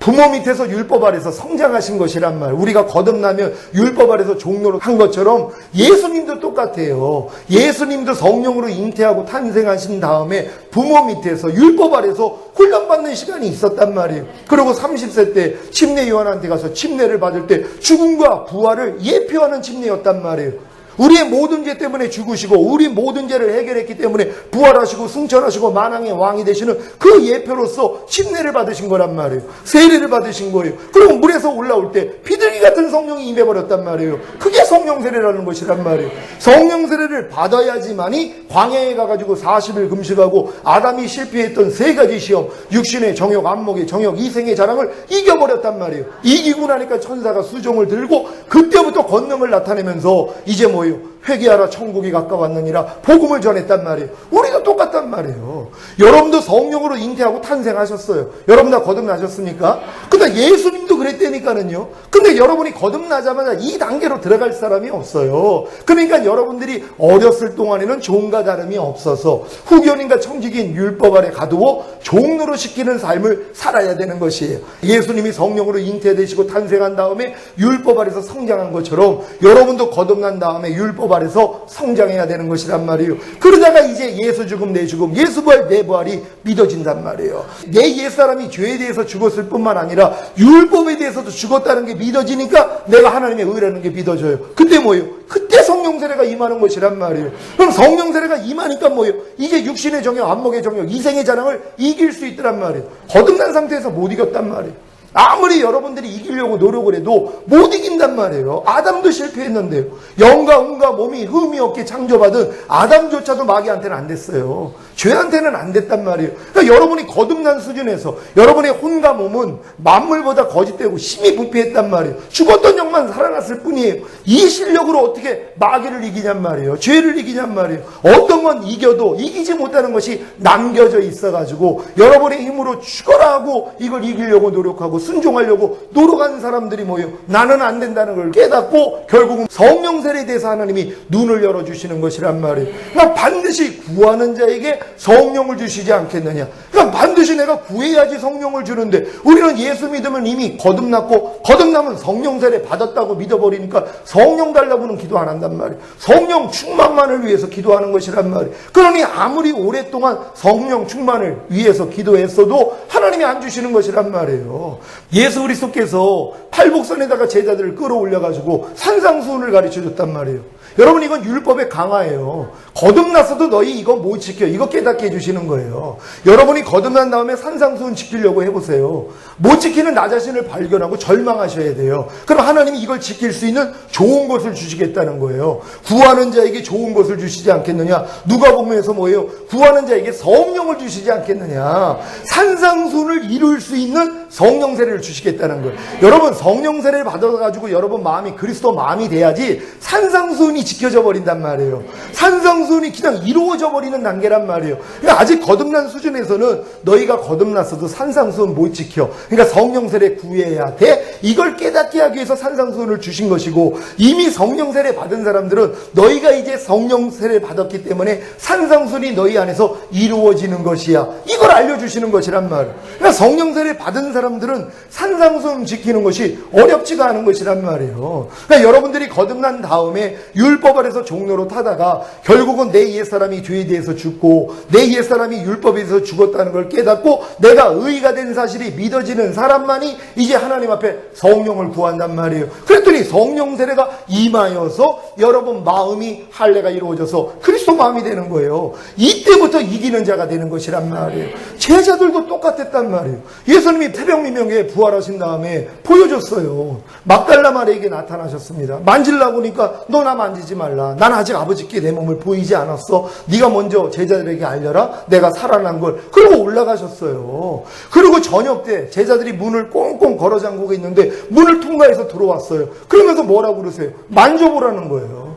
부모 밑에서 율법 아래서 성장하신 것이란 말. 우리가 거듭나면 율법 아래서 종로를 한 것처럼 예수님도 똑같아요. 예수님도 성령으로 잉태하고 탄생하신 다음에 부모 밑에서 율법 아래서 훈련받는 시간이 있었단 말이에요. 그리고 30세 때 침례 요한한테 가서 침례를 받을 때 죽음과 부활을 예표하는 침례였단 말이에요. 우리의 모든 죄 때문에 죽으시고 우리 모든 죄를 해결했기 때문에 부활하시고 승천하시고 만왕의 왕이 되시는 그 예표로서 침례를 받으신 거란 말이에요. 세례를 받으신 거예요. 그리고 물에서 올라올 때 비둘기 같은 성령이 임해버렸단 말이에요. 그게 성령 세례라는 것이란 말이에요. 성령 세례를 받아야지만이 광야에 가가지고 40일 금식하고 아담이 실패했던 세 가지 시험, 육신의 정욕, 안목의 정욕, 이생의 자랑을 이겨버렸단 말이에요. 이기고 나니까 천사가 수종을 들고 그때부터 권능을 나타내면서 이제 뭐예요? 회개하라 천국이 가까웠느니라 복음을 전했단 말이에요. 우리도 똑같단 말이에요. 여러분도 성령으로 잉태하고 탄생하셨어요. 여러분 다 거듭나셨습니까? 근데 예수님도 그랬다니까는요. 근데 여러분이 거듭나자마자 이 단계로 들어갈 사람이 없어요. 그러니까 여러분들이 어렸을 동안에는 종과 다름이 없어서 후견인과 청지기인 율법 아래 가두어 종로로 시키는 삶을 살아야 되는 것이에요. 예수님이 성령으로 잉태되시고 탄생한 다음에 율법 아래서 성장한 것처럼 여러분도 거듭난 다음에 율법 아래서 성장해야 되는 것이란 말이에요. 그러다가 이제 예수 죽음 내 죽음, 예수 부활 내 부활이 믿어진단 말이에요. 내 옛사람이 죄에 대해서 죽었을 뿐만 아니라 율법에 대해서도 죽었다는 게 믿어지니까 내가 하나님의 의라는 게 믿어져요. 그때 뭐예요? 그때 성령 세례가 임하는 것이란 말이에요. 그럼 성령 세례가 임하니까 뭐예요? 이제 육신의 정욕, 안목의 정욕, 이생의 자랑을 이길 수 있더란 말이에요. 거듭난 상태에서 못 이겼단 말이에요. 아무리 여러분들이 이기려고 노력을 해도 못 이긴단 말이에요. 아담도 실패했는데요. 영과 혼과 몸이 흠이 없게 창조받은 아담조차도 마귀한테는 안 됐어요. 죄한테는 안 됐단 말이에요. 그러니까 여러분이 거듭난 수준에서 여러분의 혼과 몸은 만물보다 거짓되고 심히 부패했단 말이에요. 죽었던 영만 살아났을 뿐이에요. 이 실력으로 어떻게 마귀를 이기냔 말이에요. 죄를 이기냔 말이에요. 어떤 건 이겨도 이기지 못하는 것이 남겨져 있어가지고 여러분의 힘으로 죽어라 하고 이걸 이기려고 노력하고 순종하려고 노력한 사람들이 뭐예요? 나는 안 된다는 걸 깨닫고 결국은 성령 세례에 대해서 하나님이 눈을 열어주시는 것이란 말이에요. 그러니까 반드시 구하는 자에게 성령을 주시지 않겠느냐. 그러니까 반드시 내가 구해야지 성령을 주는데 우리는 예수 믿으면 이미 거듭났고 거듭나면 성령 세례 받았다고 믿어버리니까 성령 달라고는 기도 안 한단 말이에요. 성령 충만만을 위해서 기도하는 것이란 말이에요. 그러니 아무리 오랫동안 성령 충만을 위해서 기도했어도 하나님이 안 주시는 것이란 말이에요. 예수 그리스도께서 팔복선에다가 제자들을 끌어올려가지고 산상수훈을 가르쳐줬단 말이에요. 여러분 이건 율법의 강화예요. 거듭났어도 너희 이거 못 지켜. 이거 깨닫게 해주시는 거예요. 여러분이 거듭난 다음에 산상수훈 지키려고 해보세요. 못 지키는 나 자신을 발견하고 절망하셔야 돼요. 그럼 하나님이 이걸 지킬 수 있는 좋은 것을 주시겠다는 거예요. 구하는 자에게 좋은 것을 주시지 않겠느냐. 누가복음에서 뭐예요? 구하는 자에게 성령을 주시지 않겠느냐. 산상수훈을 이룰 수 있는 성령 세례를 주시겠다는 거예요. 여러분 성령 세례를 받아가지고 여러분 마음이 그리스도 마음이 돼야지 산상수훈이 지켜져 버린단 말이에요. 산상수훈이 그냥 이루어져 버리는 단계란 말이에요. 그러니까 아직 거듭난 수준에서는 너희가 거듭났어도 산상수훈 못 지켜. 그러니까 성령 세례 구해야 돼. 이걸 깨닫게 하기 위해서 산상수훈을 주신 것이고 이미 성령 세례 받은 사람들은 너희가 이제 성령 세례 받았기 때문에 산상수훈이 너희 안에서 이루어지는 것이야. 이걸 알려주시는 것이란 말이에요. 그러니까 성령 세례 받은 사람들은 산상수훈 지키는 것이 어렵지가 않은 것이란 말이에요. 그러니까 여러분들이 거듭난 다음에 율법 아래서 종로로 타다가 결국은 내 옛사람이 죄에 대해서 죽고 내 옛사람이 율법에 대해서 죽었다는 걸 깨닫고 내가 의가 된 사실이 믿어지는 사람만이 이제 하나님 앞에 성령을 구한단 말이에요. 그랬더니 성령 세례가 임하여서 여러분 마음이 할례가 이루어져서 그리스도 마음이 되는 거예요. 이때부터 이기는 자가 되는 것이란 말이에요. 제자들도 똑같았단 말이에요. 예수님이 새벽 미명에 부활하신 다음에 보여줬어요. 막달라 마리에게 나타나셨습니다. 만질라고 하니까 너 나 만지지 말라. 난 아직 아버지께 내 몸을 보이지 않았어. 네가 먼저 제자들에게 알려라. 내가 살아난 걸. 그러고 올라가셨어요. 그리고 저녁 때 제자들이 문을 꽁꽁 걸어 잠그고 있는데 문을 통과해서 들어왔어요. 그러면서 뭐라고 그러세요? 만져보라는 거예요.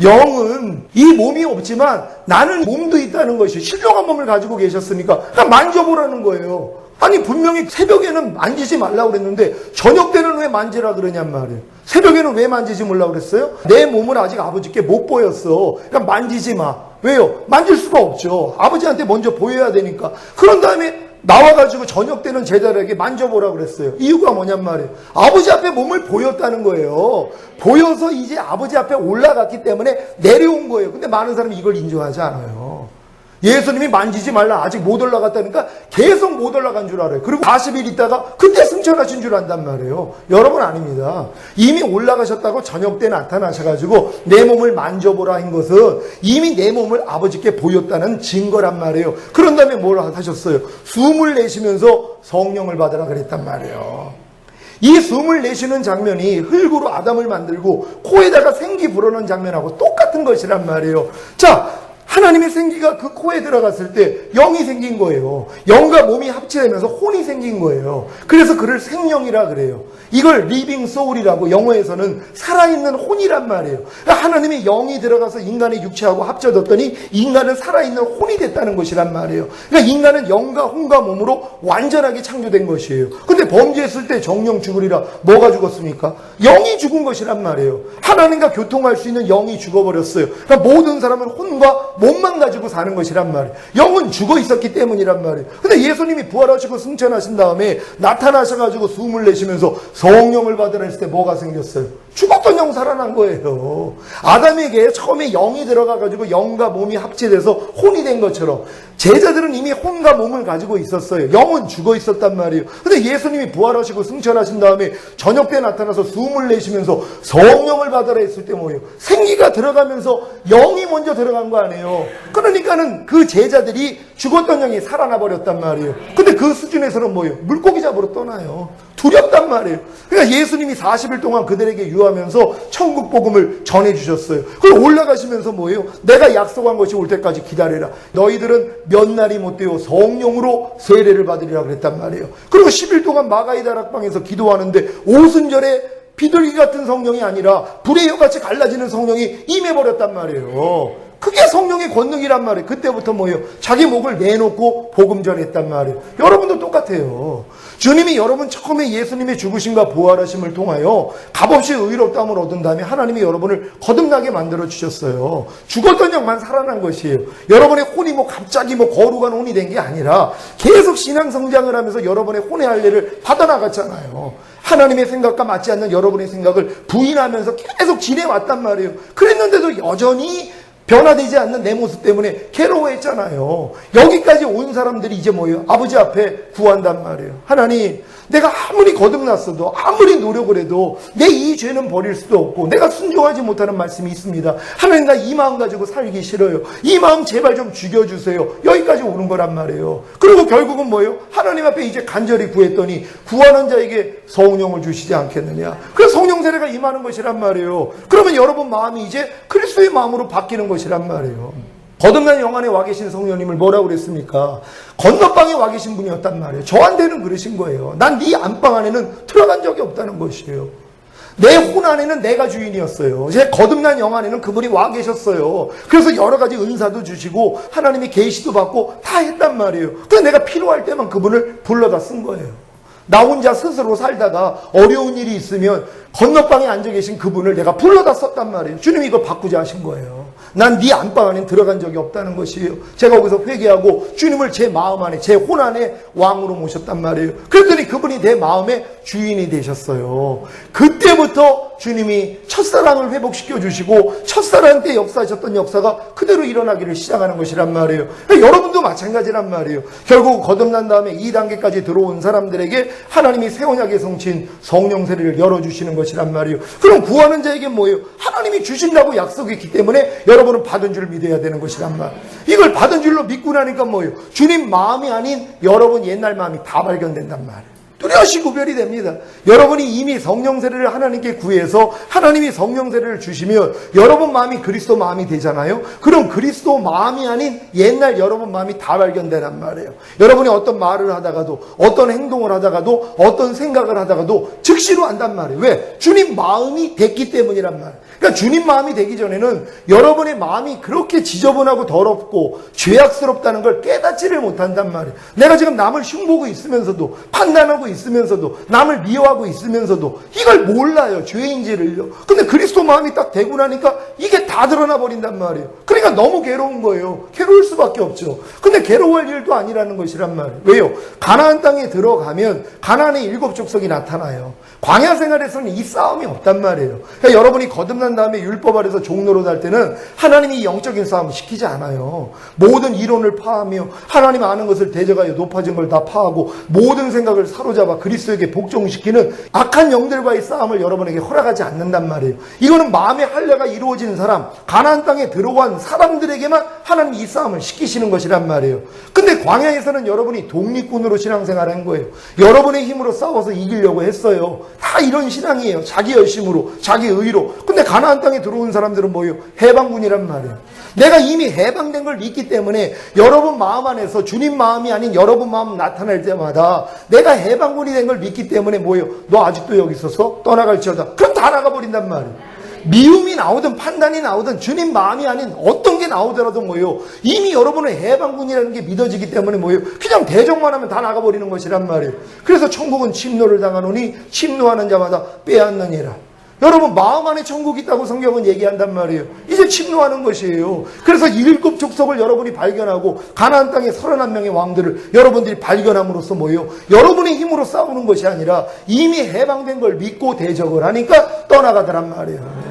영은 이 몸이 없지만 나는 몸도 있다는 것이 신령한 몸을 가지고 계셨으니까 그냥 만져보라는 거예요. 아니 분명히 새벽에는 만지지 말라고 그랬는데 저녁 때는 왜 만지라 그러냔 말이에요. 새벽에는 왜 만지지 말라고 그랬어요? 내 몸을 아직 아버지께 못 보였어. 그러니까 만지지 마. 왜요? 만질 수가 없죠. 아버지한테 먼저 보여야 되니까. 그런 다음에 나와가지고 저녁 때는 제자들에게 만져보라 그랬어요. 이유가 뭐냔 말이에요. 아버지 앞에 몸을 보였다는 거예요. 보여서 이제 아버지 앞에 올라갔기 때문에 내려온 거예요. 근데 많은 사람이 이걸 인정하지 않아요. 예수님이 만지지 말라 아직 못 올라갔다니까 계속 못 올라간 줄 알아요. 그리고 40일 있다가 그때 승천하신 줄 안단 말이에요. 여러분 아닙니다. 이미 올라가셨다고 저녁 때 나타나셔가지고 내 몸을 만져보라 한 것은 이미 내 몸을 아버지께 보였다는 증거란 말이에요. 그런 다음에 뭘 하셨어요? 숨을 내쉬면서 성령을 받으라 그랬단 말이에요. 이 숨을 내쉬는 장면이 흙으로 아담을 만들고 코에다가 생기 불어넣은 장면하고 똑같은 것이란 말이에요. 자, 하나님의 생기가 그 코에 들어갔을 때 영이 생긴 거예요. 영과 몸이 합치되면서 혼이 생긴 거예요. 그래서 그를 생명이라 그래요. 이걸 리빙 소울이라고 영어에서는 살아있는 혼이란 말이에요. 그러니까 하나님의 영이 들어가서 인간의 육체하고 합쳐졌더니 인간은 살아있는 혼이 됐다는 것이란 말이에요. 그러니까 인간은 영과 혼과 몸으로 완전하게 창조된 것이에요. 근데 범죄했을 때 정령 죽으리라 뭐가 죽었습니까? 영이 죽은 것이란 말이에요. 하나님과 교통할 수 있는 영이 죽어버렸어요. 그러니까 모든 사람은 혼과 몸만 가지고 사는 것이란 말이에요. 영은 죽어 있었기 때문이란 말이에요. 근데 예수님이 부활하시고 승천하신 다음에 나타나셔가지고 숨을 내쉬면서 성령을 받으라 했을 때 뭐가 생겼어요? 죽었던 영 살아난 거예요. 아담에게 처음에 영이 들어가가지고 영과 몸이 합체돼서 혼이 된 것처럼 제자들은 이미 혼과 몸을 가지고 있었어요. 영은 죽어 있었단 말이에요. 근데 예수님이 부활하시고 승천하신 다음에 저녁 때 나타나서 숨을 내쉬면서 성령을 받아라 했을 때 뭐예요? 생기가 들어가면서 영이 먼저 들어간 거 아니에요. 그러니까는 그 제자들이 죽었던 영이 살아나 버렸단 말이에요. 근데 그 수준에서는 뭐예요? 물고기 잡으러 떠나요. 두렵단 말이에요. 그러니까 예수님이 40일 동안 그들에게 유하면서 천국 복음을 전해주셨어요. 그리고 올라가시면서 뭐예요? 내가 약속한 것이 올 때까지 기다려라. 너희들은 몇 날이 못되어 성령으로 세례를 받으리라 그랬단 말이에요. 그리고 10일 동안 마가이 다락방에서 기도하는데 오순절에 비둘기 같은 성령이 아니라 불의 혀같이 갈라지는 성령이 임해버렸단 말이에요. 그게 성령의 권능이란 말이에요. 그때부터 뭐예요? 자기 목을 내놓고 복음 전했단 말이에요. 여러분도 똑같아요. 주님이 여러분 처음에 예수님의 죽으심과 부활하심을 통하여 값없이 의롭다함을 얻은 다음에 하나님이 여러분을 거듭나게 만들어 주셨어요. 죽었던 영만 살아난 것이에요. 여러분의 혼이 갑자기 거룩한 혼이 된 게 아니라 계속 신앙 성장을 하면서 여러분의 혼의 할례를 받아나갔잖아요. 하나님의 생각과 맞지 않는 여러분의 생각을 부인하면서 계속 지내왔단 말이에요. 그랬는데도 여전히 변화되지 않는 내 모습 때문에 괴로워했잖아요. 여기까지 온 사람들이 이제 뭐예요? 아버지 앞에 구한단 말이에요. 하나님, 내가 아무리 거듭났어도 아무리 노력을 해도 내 이 죄는 버릴 수도 없고 내가 순종하지 못하는 말씀이 있습니다. 하나님, 나 이 마음 가지고 살기 싫어요. 이 마음 제발 좀 죽여주세요. 여기까지 오는 거란 말이에요. 그리고 결국은 뭐예요? 하나님 앞에 이제 간절히 구했더니 구하는 자에게 성령을 주시지 않겠느냐. 그래서 성령 세례가 임하는 것이란 말이에요. 그러면 여러분 마음이 이제 그리스도의 마음으로 바뀌는 것이란 말이에요. 거듭난 영 안에 와 계신 성령님을 뭐라고 그랬습니까? 건너방에 와 계신 분이었단 말이에요. 저한테는 그러신 거예요. 난 네 안방 안에는 들어간 적이 없다는 것이에요. 내 혼 안에는 내가 주인이었어요. 제 거듭난 영 안에는 그분이 와 계셨어요. 그래서 여러 가지 은사도 주시고 하나님이 계시도 받고 다 했단 말이에요. 그래서 내가 필요할 때만 그분을 불러다 쓴 거예요. 나 혼자 스스로 살다가 어려운 일이 있으면 건너방에 앉아 계신 그분을 내가 불러다 썼단 말이에요. 주님이 이걸 바꾸자 하신 거예요. 난 네 안방 안에 들어간 적이 없다는 것이에요. 제가 거기서 회개하고 주님을 제 마음 안에, 제 혼 안에 왕으로 모셨단 말이에요. 그랬더니 그분이 내 마음의 주인이 되셨어요. 그때부터 주님이 첫사랑을 회복시켜 주시고 첫사랑 때 역사하셨던 역사가 그대로 일어나기를 시작하는 것이란 말이에요. 여러분도 마찬가지란 말이에요. 결국 거듭난 다음에 2단계까지 들어온 사람들에게 하나님이 새 언약의 성취인 성령 세례를 열어주시는 것이란 말이에요. 그럼 구하는 자에게 뭐예요? 하나님이 주신다고 약속했기 때문에 여러분은 받은 줄 믿어야 되는 것이란 말. 이걸 받은 줄로 믿고 나니까 뭐예요? 주님 마음이 아닌 여러분 옛날 마음이 다 발견된단 말이에요. 뚜렷이 구별이 됩니다. 여러분이 이미 성령 세례를 하나님께 구해서 하나님이 성령 세례를 주시면 여러분 마음이 그리스도 마음이 되잖아요. 그럼 그리스도 마음이 아닌 옛날 여러분 마음이 다 발견되란 말이에요. 여러분이 어떤 말을 하다가도 어떤 행동을 하다가도 어떤 생각을 하다가도 즉시로 안단 말이에요. 왜? 주님 마음이 됐기 때문이란 말이에요. 그러니까 주님 마음이 되기 전에는 여러분의 마음이 그렇게 지저분하고 더럽고 죄악스럽다는 걸 깨닫지를 못한단 말이에요. 내가 지금 남을 흉보고 있으면서도 판단하고 있으면서도 남을 미워하고 있으면서도 이걸 몰라요. 죄인지를요. 근데 그리스도 마음이 딱 되고 나니까 이게 다 드러나 버린단 말이에요. 그러니까 너무 괴로운 거예요. 괴로울 수밖에 없죠. 근데 괴로워할 일도 아니라는 것이란 말이에요. 왜요? 가나안 땅에 들어가면 가나안의 7 족속이 나타나요. 광야 생활에서는 이 싸움이 없단 말이에요. 그러니까 여러분이 거듭난 다음에 율법 아래서 종로로 살 때는 하나님이 영적인 싸움을 시키지 않아요. 모든 이론을 파하며 하나님 아는 것을 대적하여 높아진 걸 다 파하고 모든 생각을 사로잡아 그리스도에게 복종시키는 악한 영들과의 싸움을 여러분에게 허락하지 않는단 말이에요. 이거는 마음의 할례가 이루어진 사람, 가나안 땅에 들어간 사람들에게만 하나님이 이 싸움을 시키시는 것이란 말이에요. 근데 광야에서는 여러분이 독립군으로 신앙생활을 한 거예요. 여러분의 힘으로 싸워서 이기려고 했어요. 다 이런 신앙이에요. 자기 열심으로, 자기 의로. 근데 가나안 땅에 들어온 사람들은 뭐예요? 해방군이란 말이에요. 내가 이미 해방된 걸 믿기 때문에 여러분 마음 안에서 주님 마음이 아닌 여러분 마음 나타날 때마다 내가 해방군이 된 걸 믿기 때문에 뭐예요? 너 아직도 여기 있어서 떠나갈지어다. 그럼 다 나가버린단 말이에요. 미움이 나오든 판단이 나오든 주님 마음이 아닌 어떤 게 나오더라도 뭐예요? 이미 여러분의 해방군이라는 게 믿어지기 때문에 뭐예요? 그냥 대적만 하면 다 나가버리는 것이란 말이에요. 그래서 천국은 침노를 당하노니 침노하는 자마다 빼앗느니라. 여러분 마음 안에 천국이 있다고 성경은 얘기한단 말이에요. 이제 침노하는 것이에요. 그래서 7 족속을 여러분이 발견하고 가나안 땅의 31명의 왕들을 여러분들이 발견함으로써 뭐예요? 여러분의 힘으로 싸우는 것이 아니라 이미 해방된 걸 믿고 대적을 하니까 떠나가더란 말이에요.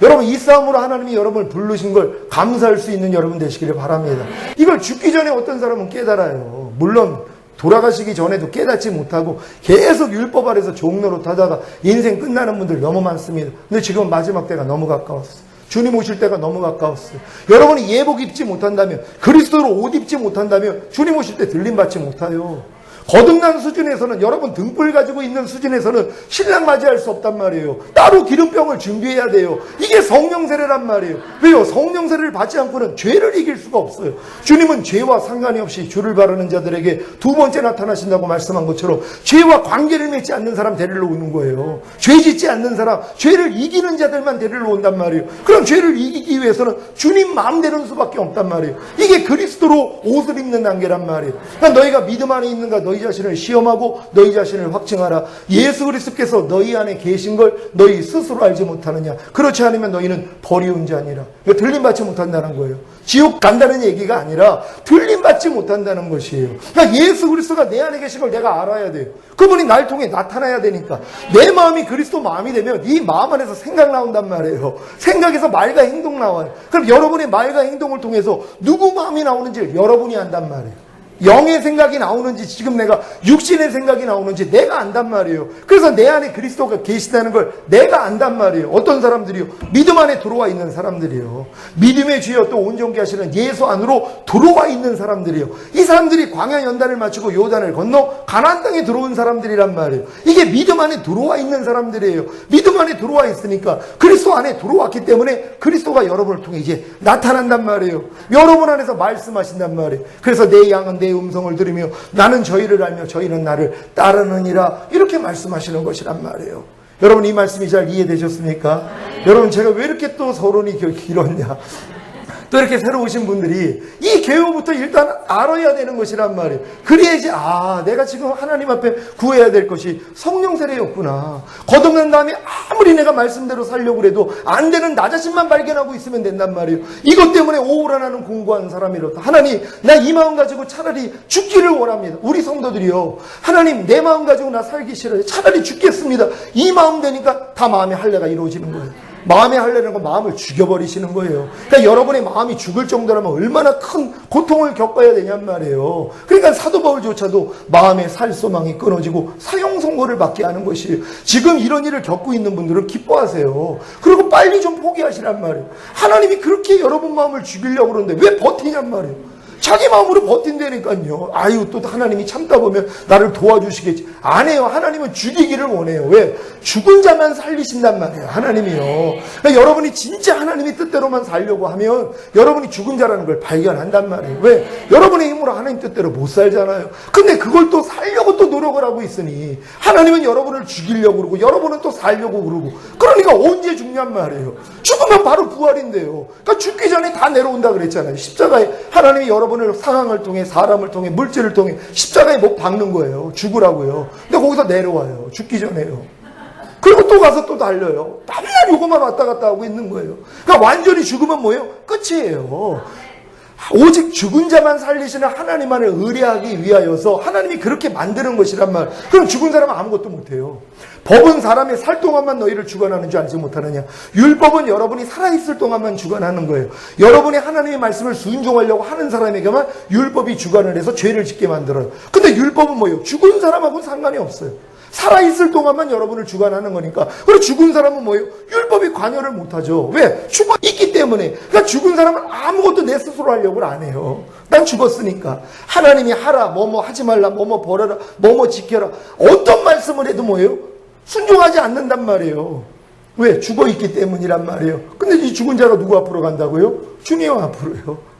여러분 이 싸움으로 하나님이 여러분을 부르신 걸 감사할 수 있는 여러분 되시기를 바랍니다. 이걸 죽기 전에 어떤 사람은 깨달아요. 물론 돌아가시기 전에도 깨닫지 못하고 계속 율법 아래서 종노릇 하다가 인생 끝나는 분들 너무 많습니다. 근데 지금 마지막 때가 너무 가까웠어요. 주님 오실 때가 너무 가까웠어요. 여러분이 예복 입지 못한다면, 그리스도로 옷 입지 못한다면 주님 오실 때 들림받지 못해요. 거듭난 수준에서는, 여러분 등불 가지고 있는 수준에서는 신랑 맞이할 수 없단 말이에요. 따로 기름병을 준비해야 돼요. 이게 성령 세례란 말이에요. 왜요? 성령 세례를 받지 않고는 죄를 이길 수가 없어요. 주님은 죄와 상관이 없이 주를 바르는 자들에게 두 번째 나타나신다고 말씀한 것처럼 죄와 관계를 맺지 않는 사람 데리러 오는 거예요. 죄 짓지 않는 사람, 죄를 이기는 자들만 데리러 온단 말이에요. 그럼 죄를 이기기 위해서는 주님 마음 되는 수밖에 없단 말이에요. 이게 그리스도로 옷을 입는 단계란 말이에요. 그러니까 너희가 믿음 안에 있는가 너희 자신을 시험하고 너희 자신을 확증하라. 예수 그리스도께서 너희 안에 계신 걸 너희 스스로 알지 못하느냐. 그렇지 않으면 너희는 버리운 자니라. 들림받지 못한다는 거예요. 지옥 간다는 얘기가 아니라 들림받지 못한다는 것이에요. 그러니까 예수 그리스도가 내 안에 계신 걸 내가 알아야 돼요. 그분이 날 통해 나타나야 되니까. 내 마음이 그리스도 마음이 되면 이 마음 안에서 생각 나온단 말이에요. 생각에서 말과 행동 나와요. 그럼 여러분의 말과 행동을 통해서 누구 마음이 나오는지 여러분이 안단 말이에요. 영의 생각이 나오는지 지금 내가 육신의 생각이 나오는지 내가 안단 말이에요. 그래서 내 안에 그리스도가 계시다는 걸 내가 안단 말이에요. 어떤 사람들이요? 믿음 안에 들어와 있는 사람들이요. 믿음의 주여 또 온전케 하시는 예수 안으로 들어와 있는 사람들이요. 이 사람들이 광야 연단을 마치고 요단을 건너 가나안 땅에 들어온 사람들이란 말이에요. 이게 믿음 안에 들어와 있는 사람들이에요. 믿음 안에 들어와 있으니까 그리스도 안에 들어왔기 때문에 그리스도가 여러분을 통해 이제 나타난단 말이에요. 여러분 안에서 말씀하신단 말이에요. 그래서 내 양은 내 음성을 들으며 나는 저희를 알며 저희는 나를 따르느니라 이렇게 말씀하시는 것이란 말이에요. 여러분 이 말씀이 잘 이해되셨습니까? 여러분 제가 왜 이렇게 또 서론이 길었냐. 또 이렇게 새로 오신 분들이 이 개요부터 일단 알아야 되는 것이란 말이에요. 그래야지 내가 지금 하나님 앞에 구해야 될 것이 성령 세례였구나. 거듭난 다음에 아무리 내가 말씀대로 살려고 해도 안 되는 나 자신만 발견하고 있으면 된단 말이에요. 이것 때문에 오호라 나는 공고한 사람이로다. 하나님 나 이 마음 가지고 차라리 죽기를 원합니다. 우리 성도들이요. 하나님 내 마음 가지고 나 살기 싫어요. 차라리 죽겠습니다. 이 마음 되니까 다 마음의 할례가 이루어지는 거예요. 마음의 할례라는 건 마음을 죽여버리시는 거예요. 그러니까 여러분의 마음이 죽을 정도라면 얼마나 큰 고통을 겪어야 되냔 말이에요. 그러니까 사도 바울조차도 마음의 살소망이 끊어지고 사형 선고를 받게 하는 것이에요. 지금 이런 일을 겪고 있는 분들은 기뻐하세요. 그리고 빨리 좀 포기하시란 말이에요. 하나님이 그렇게 여러분 마음을 죽이려고 그러는데 왜 버티냔 말이에요. 자기 마음으로 버틴다니까요. 또 하나님이 참다 보면 나를 도와주시겠지. 안 해요. 하나님은 죽이기를 원해요. 왜? 죽은 자만 살리신단 말이에요. 하나님이요. 그러니까 여러분이 진짜 하나님의 뜻대로만 살려고 하면 여러분이 죽은 자라는 걸 발견한단 말이에요. 왜? 여러분의 힘으로 하나님 뜻대로 못 살잖아요. 근데 그걸 또 살려고 또 노력을 하고 있으니 하나님은 여러분을 죽이려고 그러고 여러분은 또 살려고 그러고 그러니까 언제 죽냔 말이에요. 죽으면 바로 부활인데요. 그러니까 죽기 전에 다 내려온다 그랬잖아요. 십자가에 하나님이 여러분을 상황을 통해 사람을 통해 물질을 통해 십자가에 못 박는 거예요. 죽으라고요. 근데 거기서 내려와요. 죽기 전에요. 그리고 또 가서 또 달려요. 맨날 요것만 왔다 갔다 하고 있는 거예요. 그러니까 완전히 죽으면 뭐예요? 끝이에요. 오직 죽은 자만 살리시는 하나님만을 의뢰하기 위하여서 하나님이 그렇게 만드는 것이란 말. 그럼 죽은 사람은 아무것도 못해요. 법은 사람의 살 동안만 너희를 주관하는 줄 알지 못하느냐. 율법은 여러분이 살아있을 동안만 주관하는 거예요. 여러분이 하나님의 말씀을 순종하려고 하는 사람에게만 율법이 주관을 해서 죄를 짓게 만들어요. 근데 율법은 뭐예요? 죽은 사람하고는 상관이 없어요. 살아있을 동안만 여러분을 주관하는 거니까. 그리고 죽은 사람은 뭐예요? 율법이 관여를 못하죠. 왜? 죽어있기 때문에. 그러니까 죽은 사람은 아무것도 내 스스로 하려고 안 해요. 난 죽었으니까. 하나님이 하라, 뭐뭐 하지 말라, 뭐뭐 벌어라, 뭐뭐 지켜라. 어떤 말씀을 해도 뭐예요? 순종하지 않는단 말이에요. 왜? 죽어있기 때문이란 말이에요. 근데 이 죽은 자가 누구 앞으로 간다고요? 주님 앞으로요.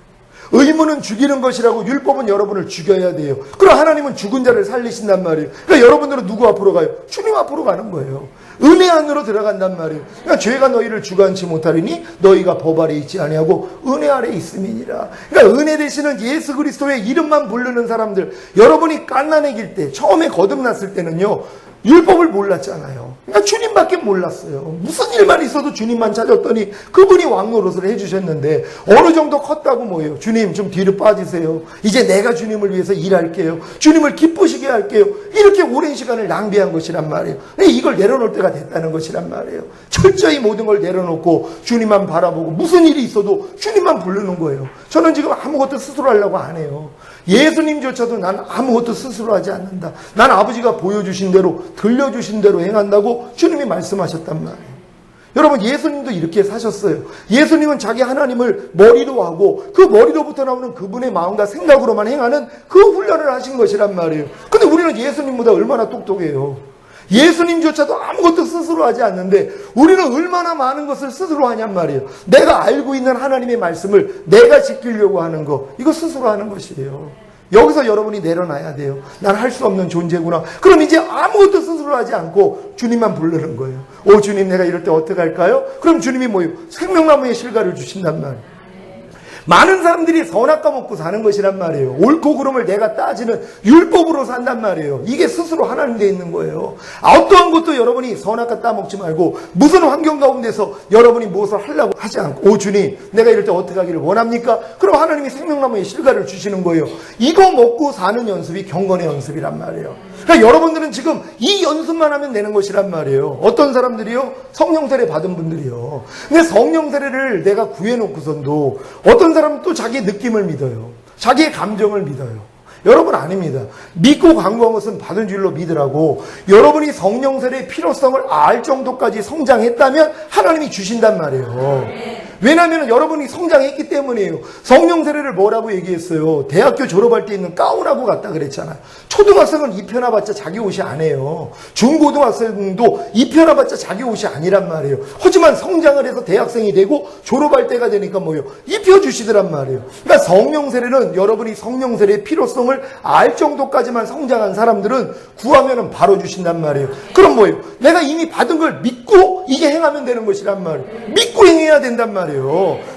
의무는 죽이는 것이라고 율법은 여러분을 죽여야 돼요. 그럼 하나님은 죽은 자를 살리신단 말이에요. 그러니까 여러분들은 누구 앞으로 가요? 주님 앞으로 가는 거예요. 은혜 안으로 들어간단 말이에요. 그러니까 죄가 너희를 주관치 못하리니 너희가 법 아래 있지 아니하고 은혜 아래 있음이니라. 그러니까 은혜 되시는 예수 그리스도의 이름만 부르는 사람들, 여러분이 갓난애길 때 처음에 거듭났을 때는요 율법을 몰랐잖아요. 그러니까 주님밖에 몰랐어요. 무슨 일만 있어도 주님만 찾았더니 그분이 왕노릇을 해주셨는데 어느 정도 컸다고 뭐예요? 주님 좀 뒤로 빠지세요. 이제 내가 주님을 위해서 일할게요. 주님을 기쁘시게 할게요. 이렇게 오랜 시간을 낭비한 것이란 말이에요. 이걸 내려놓을 때가 됐다는 것이란 말이에요. 철저히 모든 걸 내려놓고 주님만 바라보고 무슨 일이 있어도 주님만 부르는 거예요. 저는 지금 아무것도 스스로 하려고 안 해요. 예수님조차도 난 아무것도 스스로 하지 않는다. 난 아버지가 보여주신 대로 들려주신 대로 행한다고 주님이 말씀하셨단 말이에요. 여러분 예수님도 이렇게 사셨어요. 예수님은 자기 하나님을 머리로 하고 그 머리로부터 나오는 그분의 마음과 생각으로만 행하는 그 훈련을 하신 것이란 말이에요. 근데 우리는 예수님보다 얼마나 똑똑해요. 예수님조차도 아무것도 스스로 하지 않는데 우리는 얼마나 많은 것을 스스로 하냔 말이에요. 내가 알고 있는 하나님의 말씀을 내가 지키려고 하는 거, 이거 스스로 하는 것이에요. 여기서 여러분이 내려놔야 돼요. 난 할 수 없는 존재구나. 그럼 이제 아무것도 스스로 하지 않고 주님만 부르는 거예요. 오 주님, 내가 이럴 때 어떻게 할까요? 그럼 주님이 뭐예요? 생명나무의 실과를 주신단 말이에요. 많은 사람들이 선악 까먹고 사는 것이란 말이에요. 옳고 그름을 내가 따지는 율법으로 산단 말이에요. 이게 스스로 하나님 돼 있는 거예요. 어떠한 것도 여러분이 선악 따먹지 말고 무슨 환경 가운데서 여러분이 무엇을 하려고 하지 않고 오 주님, 내가 이럴 때 어떻게 하기를 원합니까? 그럼 하나님이 생명나무의 실과를 주시는 거예요. 이거 먹고 사는 연습이 경건의 연습이란 말이에요. 그러니까 여러분들은 지금 이 연습만 하면 되는 것이란 말이에요. 어떤 사람들이요? 성령 세례 받은 분들이요. 근데 성령 세례를 내가 구해놓고선도 어떤 사람은 또 자기의 느낌을 믿어요. 자기의 감정을 믿어요. 여러분 아닙니다. 믿고 간구한 것은 받은 줄로 믿으라고. 여러분이 성령 세례의 필요성을 알 정도까지 성장했다면 하나님이 주신단 말이에요. 왜냐하면 여러분이 성장했기 때문이에요. 성령 세례를 뭐라고 얘기했어요? 대학교 졸업할 때 있는 가운하고 같다 그랬잖아요. 초등학생은 입혀놔봤자 자기 옷이 아니에요. 중고등학생도 입혀놔봤자 자기 옷이 아니란 말이에요. 하지만 성장을 해서 대학생이 되고 졸업할 때가 되니까 뭐예요? 입혀주시더란 말이에요. 그러니까 성령 세례는 여러분이 성령 세례의 필요성을 알 정도까지만 성장한 사람들은 구하면 바로 주신단 말이에요. 그럼 뭐예요? 내가 이미 받은 걸 믿고 이게 행하면 되는 것이란 말이에요. 믿고 행해야 된단 말이에요.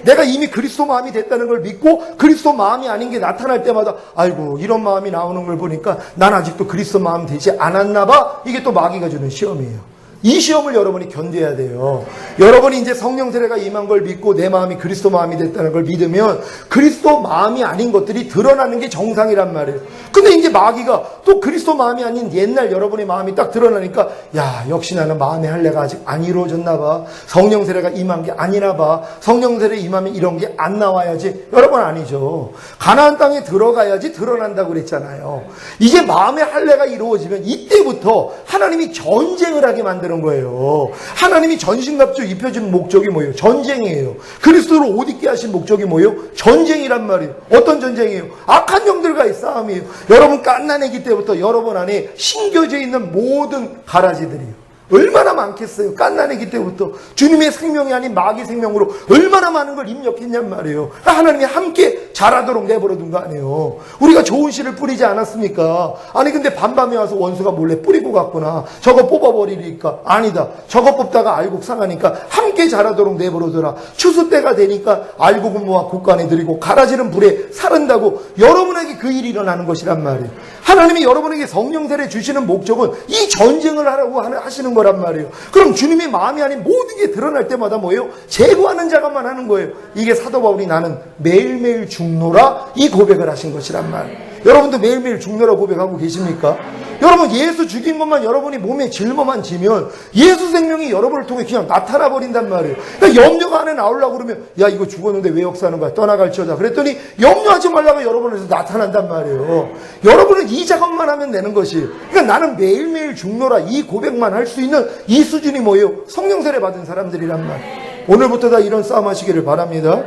내가 이미 그리스도 마음이 됐다는 걸 믿고 그리스도 마음이 아닌 게 나타날 때마다 아이고 이런 마음이 나오는 걸 보니까 난 아직도 그리스도 마음 되지 않았나 봐. 이게 또 마귀가 주는 시험이에요. 이 시험을 여러분이 견뎌야 돼요. 여러분이 이제 성령 세례가 임한 걸 믿고 내 마음이 그리스도 마음이 됐다는 걸 믿으면 그리스도 마음이 아닌 것들이 드러나는 게 정상이란 말이에요. 근데 이제 마귀가 또 그리스도 마음이 아닌 옛날 여러분의 마음이 딱 드러나니까 야 역시 나는 마음의 할례가 아직 안 이루어졌나 봐. 성령 세례가 임한 게 아니나 봐. 성령 세례 임하면 이런 게 안 나와야지. 여러분 아니죠. 가나안 땅에 들어가야지 드러난다고 그랬잖아요. 이제 마음의 할례가 이루어지면 이때부터 하나님이 전쟁을 하게 만드는 거예요. 하나님이 전신갑주 입혀준 목적이 뭐예요? 전쟁이에요. 그리스도로 옷 입게 하신 목적이 뭐예요? 전쟁이란 말이에요. 어떤 전쟁이에요? 악한 영들과의 싸움이에요. 여러분 갓난아기 때부터 여러분 안에 심겨져 있는 모든 가라지들이요. 얼마나 많겠어요. 갓난아기 때부터 주님의 생명이 아닌 마귀 생명으로 얼마나 많은 걸 입력했냔 말이에요. 하나님이 함께 자라도록 내버려둔 거 아니에요. 우리가 좋은 씨를 뿌리지 않았습니까? 아니 근데 밤밤에 와서 원수가 몰래 뿌리고 갔구나. 저거 뽑아버리니까 아니다. 저거 뽑다가 알곡 상하니까 함께 자라도록 내버려둬라. 추수 때가 되니까 알곡은 모아 곡간에 들이고 가라지는 불에 사른다고 여러분에게 그 일이 일어나는 것이란 말이에요. 하나님이 여러분에게 성령 세례 주시는 목적은 이 전쟁을 하라고 하시는 거란 말이에요. 그럼 주님의 마음이 아닌 모든 게 드러날 때마다 뭐예요? 제거하는 작업만 하는 거예요. 이게 사도 바울이 나는 매일매일 죽노라 이 고백을 하신 것이란 말이에요. 여러분도 매일매일 죽노라 고백하고 계십니까? 여러분 예수 죽인 것만 여러분이 몸에 짊어만 지면 예수 생명이 여러분을 통해 그냥 나타나 버린단 말이에요. 그러니까 염려가 안에 나오려고 그러면 야 이거 죽었는데 왜 역사하는 거야? 떠나갈지어다. 그랬더니 염려하지 말라고 여러분에서 나타난단 말이에요. 여러분은 이 작업만 하면 되는 것이. 그러니까 나는 매일매일 죽노라 이 고백만 할 수 있는 이 수준이 뭐예요? 성령 세례 받은 사람들이란 말이에요. 오늘부터 다 이런 싸움 하시기를 바랍니다.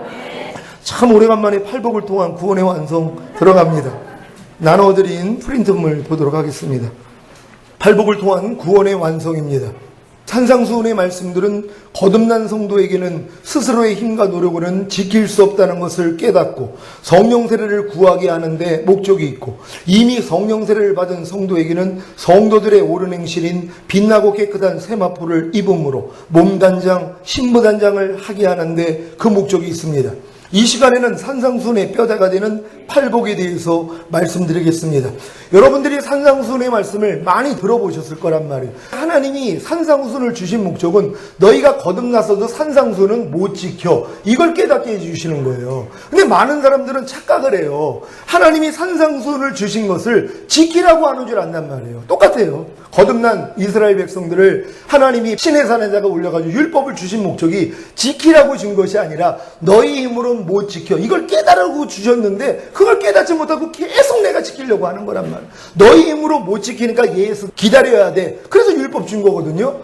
참 오래간만에 팔복을 통한 구원의 완성 들어갑니다. 나눠드린 프린트물 보도록 하겠습니다. 팔복을 통한 구원의 완성입니다. 산상수훈의 말씀들은 거듭난 성도에게는 스스로의 힘과 노력으로는 지킬 수 없다는 것을 깨닫고 성령 세례를 구하게 하는데 목적이 있고 이미 성령 세례를 받은 성도에게는 성도들의 옳은 행실인 빛나고 깨끗한 세마포를 입음으로 몸단장, 신부단장을 하게 하는데 그 목적이 있습니다. 이 시간에는 산상수훈의 뼈대가 되는 팔복에 대해서 말씀드리겠습니다. 여러분들이 산상수훈의 말씀을 많이 들어보셨을 거란 말이에요. 하나님이 산상수훈을 주신 목적은 너희가 거듭났어도 산상수훈은 못 지켜. 이걸 깨닫게 해주시는 거예요. 근데 많은 사람들은 착각을 해요. 하나님이 산상수훈을 주신 것을 지키라고 하는 줄 안단 말이에요. 똑같아요. 거듭난 이스라엘 백성들을 하나님이 신의 산에다가 올려가지고 율법을 주신 목적이 지키라고 준 것이 아니라 너희 힘으로는 못 지켜. 이걸 깨달으라고 주셨는데 그걸 깨닫지 못하고 계속 내가 지키려고 하는 거란 말이에요. 너희 힘으로 못 지키니까 예수 기다려야 돼. 그래서 율법 준 거거든요.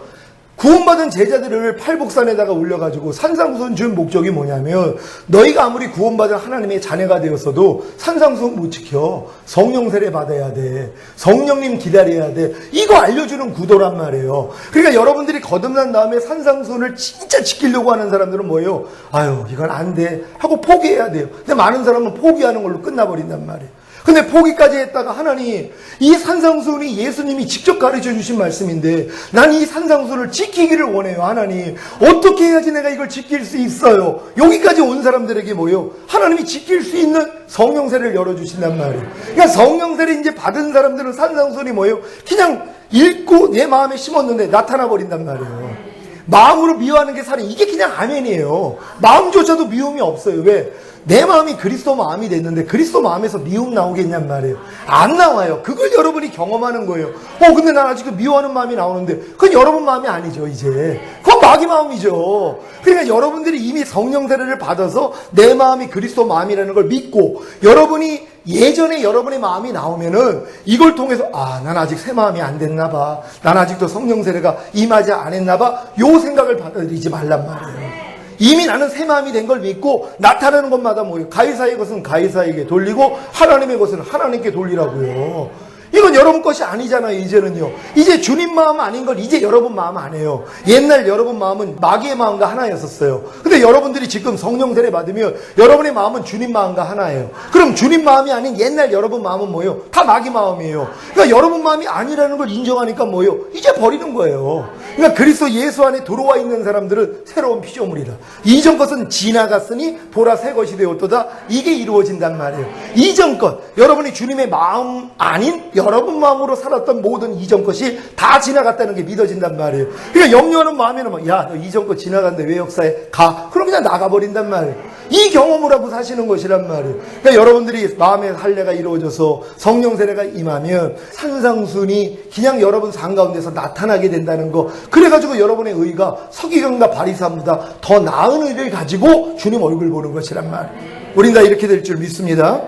구원받은 제자들을 팔복산에다가 올려가지고 산상수훈 준 목적이 뭐냐면 너희가 아무리 구원받은 하나님의 자녀가 되었어도 산상수훈 못 지켜. 성령 세례 받아야 돼. 성령님 기다려야 돼. 이거 알려주는 구도란 말이에요. 그러니까 여러분들이 거듭난 다음에 산상수훈을 진짜 지키려고 하는 사람들은 뭐예요? 아유 이건 안 돼 하고 포기해야 돼요. 근데 많은 사람은 포기하는 걸로 끝나버린단 말이에요. 근데 포기까지 했다가 하나님 이 산상수훈이 예수님이 직접 가르쳐 주신 말씀인데 난 이 산상수훈을 지키기를 원해요. 하나님 어떻게 해야지 내가 이걸 지킬 수 있어요? 여기까지 온 사람들에게 뭐예요? 하나님이 지킬 수 있는 성령세를 열어주신단 말이에요. 그러니까 성령세를 이제 받은 사람들은 산상수훈이 뭐예요? 그냥 읽고 내 마음에 심었는데 나타나 버린단 말이에요. 마음으로 미워하는 게 살이 이게 그냥 아멘이에요. 마음조차도 미움이 없어요. 왜? 내 마음이 그리스도 마음이 됐는데 그리스도 마음에서 미움 나오겠냔 말이에요. 안 나와요. 그걸 여러분이 경험하는 거예요. 근데 난 아직도 미워하는 마음이 나오는데 그건 여러분 마음이 아니죠. 이제 그건 마귀 마음이죠. 그러니까 여러분들이 이미 성령 세례를 받아서 내 마음이 그리스도 마음이라는 걸 믿고 여러분이 예전에 여러분의 마음이 나오면은 이걸 통해서 난 아직 새 마음이 안 됐나 봐. 난 아직도 성령 세례가 임하지 않았나 봐. 요 생각을 받아들이지 말란 말이에요. 이미 나는 새 마음이 된 걸 믿고 나타나는 것마다 뭐예요? 가이사의 것은 가이사에게 돌리고 하나님의 것은 하나님께 돌리라고요. 이건 여러분 것이 아니잖아요. 이제는요. 이제 주님 마음 아닌 걸 이제 여러분 마음 안 해요. 옛날 여러분 마음은 마귀의 마음과 하나였었어요. 근데 여러분들이 지금 성령 세례 받으면 여러분의 마음은 주님 마음과 하나예요. 그럼 주님 마음이 아닌 옛날 여러분 마음은 뭐예요? 다 마귀 마음이에요. 그러니까 여러분 마음이 아니라는 걸 인정하니까 뭐예요? 이제 버리는 거예요. 그러니까 그리스도 예수 안에 들어와 있는 사람들은 새로운 피조물이라. 이전 것은 지나갔으니 보라 새 것이 되었도다. 이게 이루어진단 말이에요. 이전 것, 여러분이 주님의 마음 아닌 여러분 마음으로 살았던 모든 이전 것이 다 지나갔다는 게 믿어진단 말이에요. 그러니까 염려하는 마음에는 야, 너 이전 것 지나갔는데 왜 역사에 가? 그럼 그냥 나가버린단 말이에요. 이 경험을 하고 사시는 것이란 말이에요. 그러니까 여러분들이 마음의 할례가 이루어져서 성령 세례가 임하면 산상수훈이 그냥 여러분 삶 가운데서 나타나게 된다는 거. 그래가지고 여러분의 의가 서기관과 바리새인보다 더 나은 의를 가지고 주님 얼굴 보는 것이란 말이에요. 우린 다 이렇게 될 줄 믿습니다.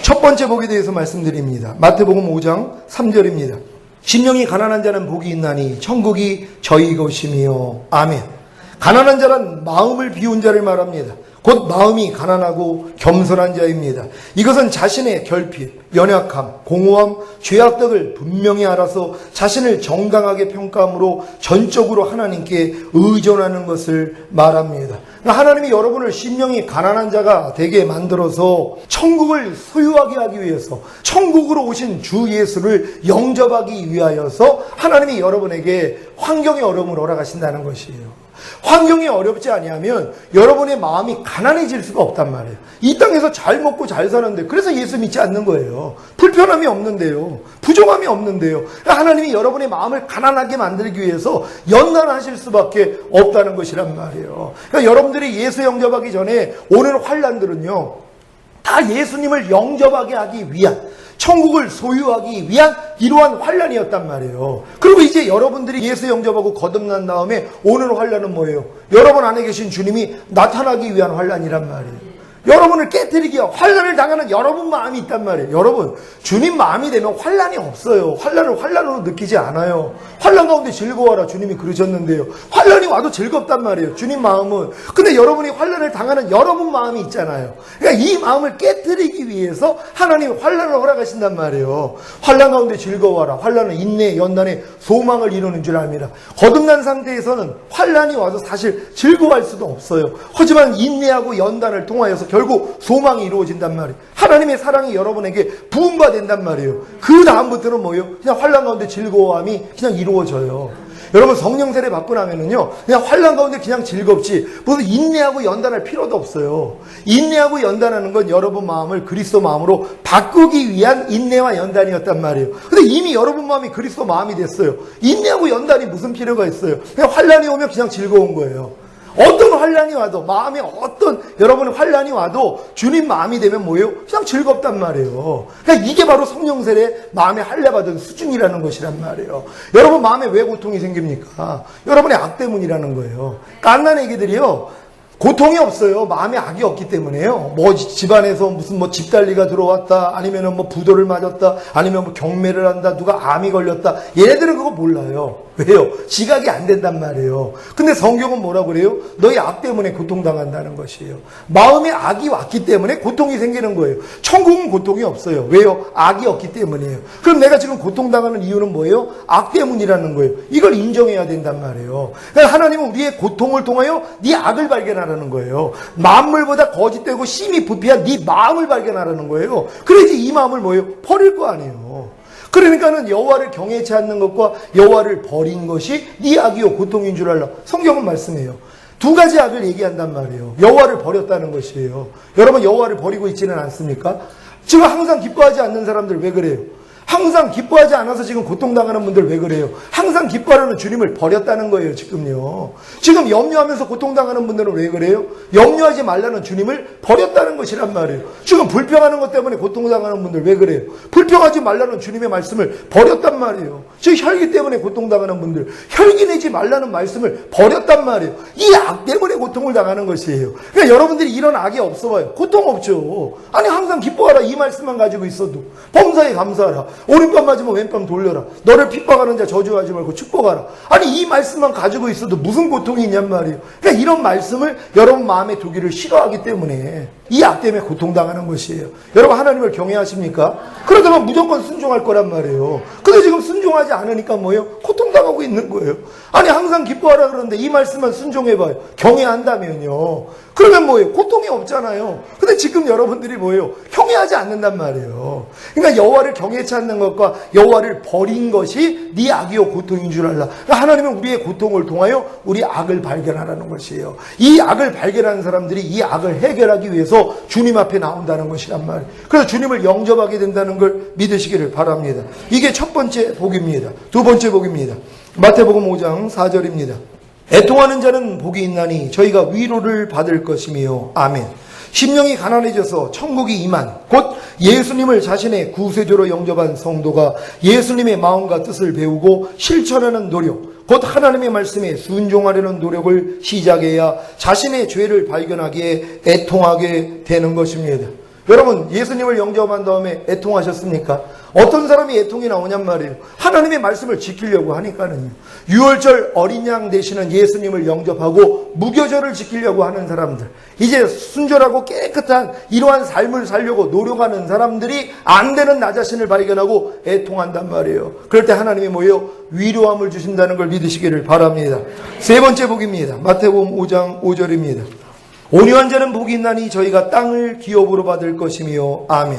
첫 번째 복에 대해서 말씀드립니다. 마태복음 5장 3절입니다. 심령이 가난한 자는 복이 있나니 천국이 저희 것이며. 아멘. 가난한 자란 마음을 비운 자를 말합니다. 곧 마음이 가난하고 겸손한 자입니다. 이것은 자신의 결핍, 연약함, 공허함, 죄악 등을 분명히 알아서 자신을 정당하게 평가함으로 전적으로 하나님께 의존하는 것을 말합니다. 하나님이 여러분을 심령이 가난한 자가 되게 만들어서 천국을 소유하게 하기 위해서 천국으로 오신 주 예수를 영접하기 위하여서 하나님이 여러분에게 환경의 어려움을 허락하신다는 것이에요. 환경이 어렵지 아니하면 여러분의 마음이 가난해질 수가 없단 말이에요. 이 땅에서 잘 먹고 잘 사는데 그래서 예수 믿지 않는 거예요. 불편함이 없는데요. 부족함이 없는데요. 하나님이 여러분의 마음을 가난하게 만들기 위해서 연단하실 수밖에 없다는 것이란 말이에요. 그러니까 여러분들이 예수 영접하기 전에 오는 환난들은요, 다 예수님을 영접하게 하기 위한, 천국을 소유하기 위한 이러한 환난이었단 말이에요. 그리고 이제 여러분들이 예수 영접하고 거듭난 다음에 오는 환난은 뭐예요? 여러분 안에 계신 주님이 나타나기 위한 환난이란 말이에요. 여러분을 깨뜨리기 위한 환난을 당하는 여러분 마음이 있단 말이에요. 여러분, 주님 마음이 되면 환난이 없어요. 환난을 환난으로 느끼지 않아요. 환난 가운데 즐거워하라 주님이 그러셨는데요. 환난이 와도 즐겁단 말이에요. 주님 마음은. 근데 여러분이 환난을 당하는 여러분 마음이 있잖아요. 그러니까 이 마음을 깨뜨리기 위해서 하나님이 환난을 허락하신단 말이에요. 환난 가운데 즐거워하라. 환난은 인내, 연단에 소망을 이루는 줄 압니다. 거듭난 상태에서는 환난이 와도 사실 즐거워할 수도 없어요. 하지만 인내하고 연단을 통하여서 결국 소망이 이루어진단 말이에요. 하나님의 사랑이 여러분에게 부음받는단 말이에요. 그 다음부터는 뭐예요? 그냥 환난 가운데 즐거워함이 그냥 이루어져요. 여러분 성령 세례 받고 나면은요, 그냥 환난 가운데 그냥 즐겁지 무슨 인내하고 연단할 필요도 없어요. 인내하고 연단하는 건 여러분 마음을 그리스도 마음으로 바꾸기 위한 인내와 연단이었단 말이에요. 근데 이미 여러분 마음이 그리스도 마음이 됐어요. 인내하고 연단이 무슨 필요가 있어요? 그냥 환난이 오면 그냥 즐거운 거예요. 어떤 환난이 와도, 마음에 어떤 여러분의 환난이 와도 주님 마음이 되면 뭐예요? 그냥 즐겁단 말이에요. 그러니까 이게 바로 성령 세례 마음에 할례받은 수준이라는 것이란 말이에요. 여러분 마음에 왜 고통이 생깁니까? 여러분의 악 때문이라는 거예요. 갓난 애기들이요, 고통이 없어요. 마음에 악이 없기 때문에요. 뭐 집안에서 무슨 뭐 집달리가 들어왔다, 아니면은 뭐 부도를 맞았다, 아니면 뭐 경매를 한다, 누가 암이 걸렸다. 얘네들은 그거 몰라요. 왜요? 지각이 안 된단 말이에요. 근데 성경은 뭐라고 그래요? 너희 악 때문에 고통당한다는 것이에요. 마음에 악이 왔기 때문에 고통이 생기는 거예요. 천국은 고통이 없어요. 왜요? 악이 없기 때문이에요. 그럼 내가 지금 고통당하는 이유는 뭐예요? 악 때문이라는 거예요. 이걸 인정해야 된단 말이에요. 그러니까 하나님은 우리의 고통을 통하여 네 악을 발견하라는 거예요. 만물보다 거짓되고 심히 부패한 네 마음을 발견하라는 거예요. 그래야지 이 마음을 뭐예요? 버릴 거 아니에요. 그러니까는 여호와를 경외치 않는 것과 여호와를 버린 것이 네 악이요 고통인 줄 알라. 성경은 말씀해요. 두 가지 악을 얘기한단 말이에요. 여호와를 버렸다는 것이에요. 여러분 여호와를 버리고 있지는 않습니까? 지금 항상 기뻐하지 않는 사람들 왜 그래요? 항상 기뻐하지 않아서 지금 고통당하는 분들 왜 그래요? 항상 기뻐하는 주님을 버렸다는 거예요, 지금요. 지금 염려하면서 고통당하는 분들은 왜 그래요? 염려하지 말라는 주님을 버렸다는 것이란 말이에요. 지금 불평하는 것 때문에 고통당하는 분들 왜 그래요? 불평하지 말라는 주님의 말씀을 버렸단 말이에요. 지금 혈기 때문에 고통당하는 분들, 혈기 내지 말라는 말씀을 버렸단 말이에요. 이 악 때문에 고통을 당하는 것이에요. 그러니까 여러분들이 이런 악이 없어 봐요. 고통 없죠. 아니 항상 기뻐하라 이 말씀만 가지고 있어도 범사에 감사하라. 오른밤 맞으면 왼밤 돌려라. 너를 핍박하는 자 저주하지 말고 축복하라. 아니 이 말씀만 가지고 있어도 무슨 고통이 있냔 말이에요. 그러니까 이런 말씀을 여러분 마음에 두기를 싫어하기 때문에 이 악 때문에 고통당하는 것이에요. 여러분 하나님을 경외하십니까? 그러다면 무조건 순종할 거란 말이에요. 근데 지금 순종하지 않으니까 뭐예요? 고통당하고 있는 거예요. 아니 항상 기뻐하라 그러는데 이 말씀만 순종해봐요. 경외한다면요. 그러면 뭐예요? 고통이 없잖아요. 근데 지금 여러분들이 뭐예요? 경외하지 않는단 말이에요. 그러니까 여호와를 경외치 않는 것과 여호와를 버린 것이 네 악이요 고통인 줄 알라. 그러니까 하나님은 우리의 고통을 통하여 우리 악을 발견하라는 것이에요. 이 악을 발견하는 사람들이 이 악을 해결하기 위해서 주님 앞에 나온다는 것이란 말이에요. 그래서 주님을 영접하게 된다는 걸 믿으시기를 바랍니다. 이게 첫 번째 복입니다. 두 번째 복입니다. 마태복음 5장 4절입니다. 애통하는 자는 복이 있나니 저희가 위로를 받을 것이며 아멘. 심령이 가난해져서 천국이 임한 곧 예수님을 자신의 구세주로 영접한 성도가 예수님의 마음과 뜻을 배우고 실천하는 노력, 곧 하나님의 말씀에 순종하려는 노력을 시작해야 자신의 죄를 발견하기에 애통하게 되는 것입니다. 여러분 예수님을 영접한 다음에 애통하셨습니까? 어떤 사람이 애통이 나오냔 말이에요. 하나님의 말씀을 지키려고 하니까는요. 유월절 어린 양 되시는 예수님을 영접하고 무교절을 지키려고 하는 사람들, 이제 순결하고 깨끗한 이러한 삶을 살려고 노력하는 사람들이 안 되는 나 자신을 발견하고 애통한단 말이에요. 그럴 때 하나님이 뭐예요? 위로함을 주신다는 걸 믿으시기를 바랍니다. 세 번째 복입니다. 마태복음 5장 5절입니다. 온유한 자는 복이 있나니 저희가 땅을 기업으로 받을 것이며 아멘.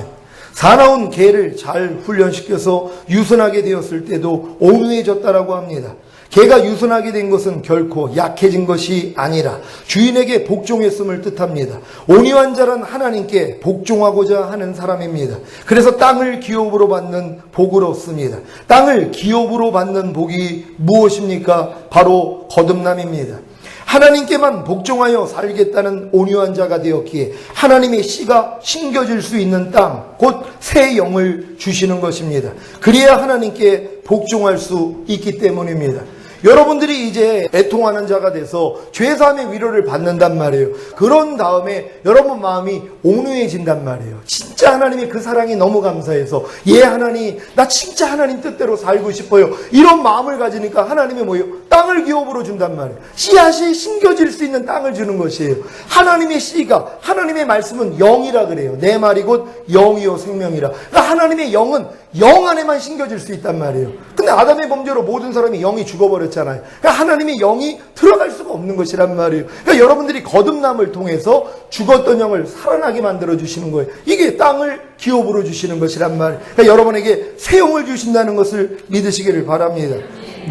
사나운 개를 잘 훈련시켜서 유순하게 되었을 때도 온유해졌다라고 합니다. 개가 유순하게 된 것은 결코 약해진 것이 아니라 주인에게 복종했음을 뜻합니다. 온유한 자란 하나님께 복종하고자 하는 사람입니다. 그래서 땅을 기업으로 받는 복을 얻습니다. 땅을 기업으로 받는 복이 무엇입니까? 바로 거듭남입니다. 하나님께만 복종하여 살겠다는 온유한 자가 되었기에 하나님의 씨가 심겨질 수 있는 땅, 곧 새 영을 주시는 것입니다. 그래야 하나님께 복종할 수 있기 때문입니다. 여러분들이 이제 애통하는 자가 돼서 죄사함의 위로를 받는단 말이에요. 그런 다음에 여러분 마음이 온유해진단 말이에요. 진짜 하나님의 그 사랑이 너무 감사해서 하나님 나 진짜 하나님 뜻대로 살고 싶어요. 이런 마음을 가지니까 하나님이 뭐예요? 땅을 기업으로 준단 말이에요. 씨앗이 심겨질 수 있는 땅을 주는 것이에요. 하나님의 씨가, 하나님의 말씀은 영이라 그래요. 내 말이 곧 영이요 생명이라. 그러니까 하나님의 영은 영 안에만 심겨질 수 있단 말이에요. 근데 아담의 범죄로 모든 사람이 영이 죽어버렸잖아요. 그러니까 하나님의 영이 들어갈 수가 없는 것이란 말이에요. 그러니까 여러분들이 거듭남을 통해서 죽었던 영을 살아나게 만들어주시는 거예요. 이게 땅을 기업으로 주시는 것이란 말이에요. 그러니까 여러분에게 새 영을 주신다는 것을 믿으시기를 바랍니다.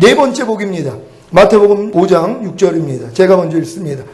네 번째 복입니다. 마태복음 5장 6절입니다. 제가 먼저 읽습니다.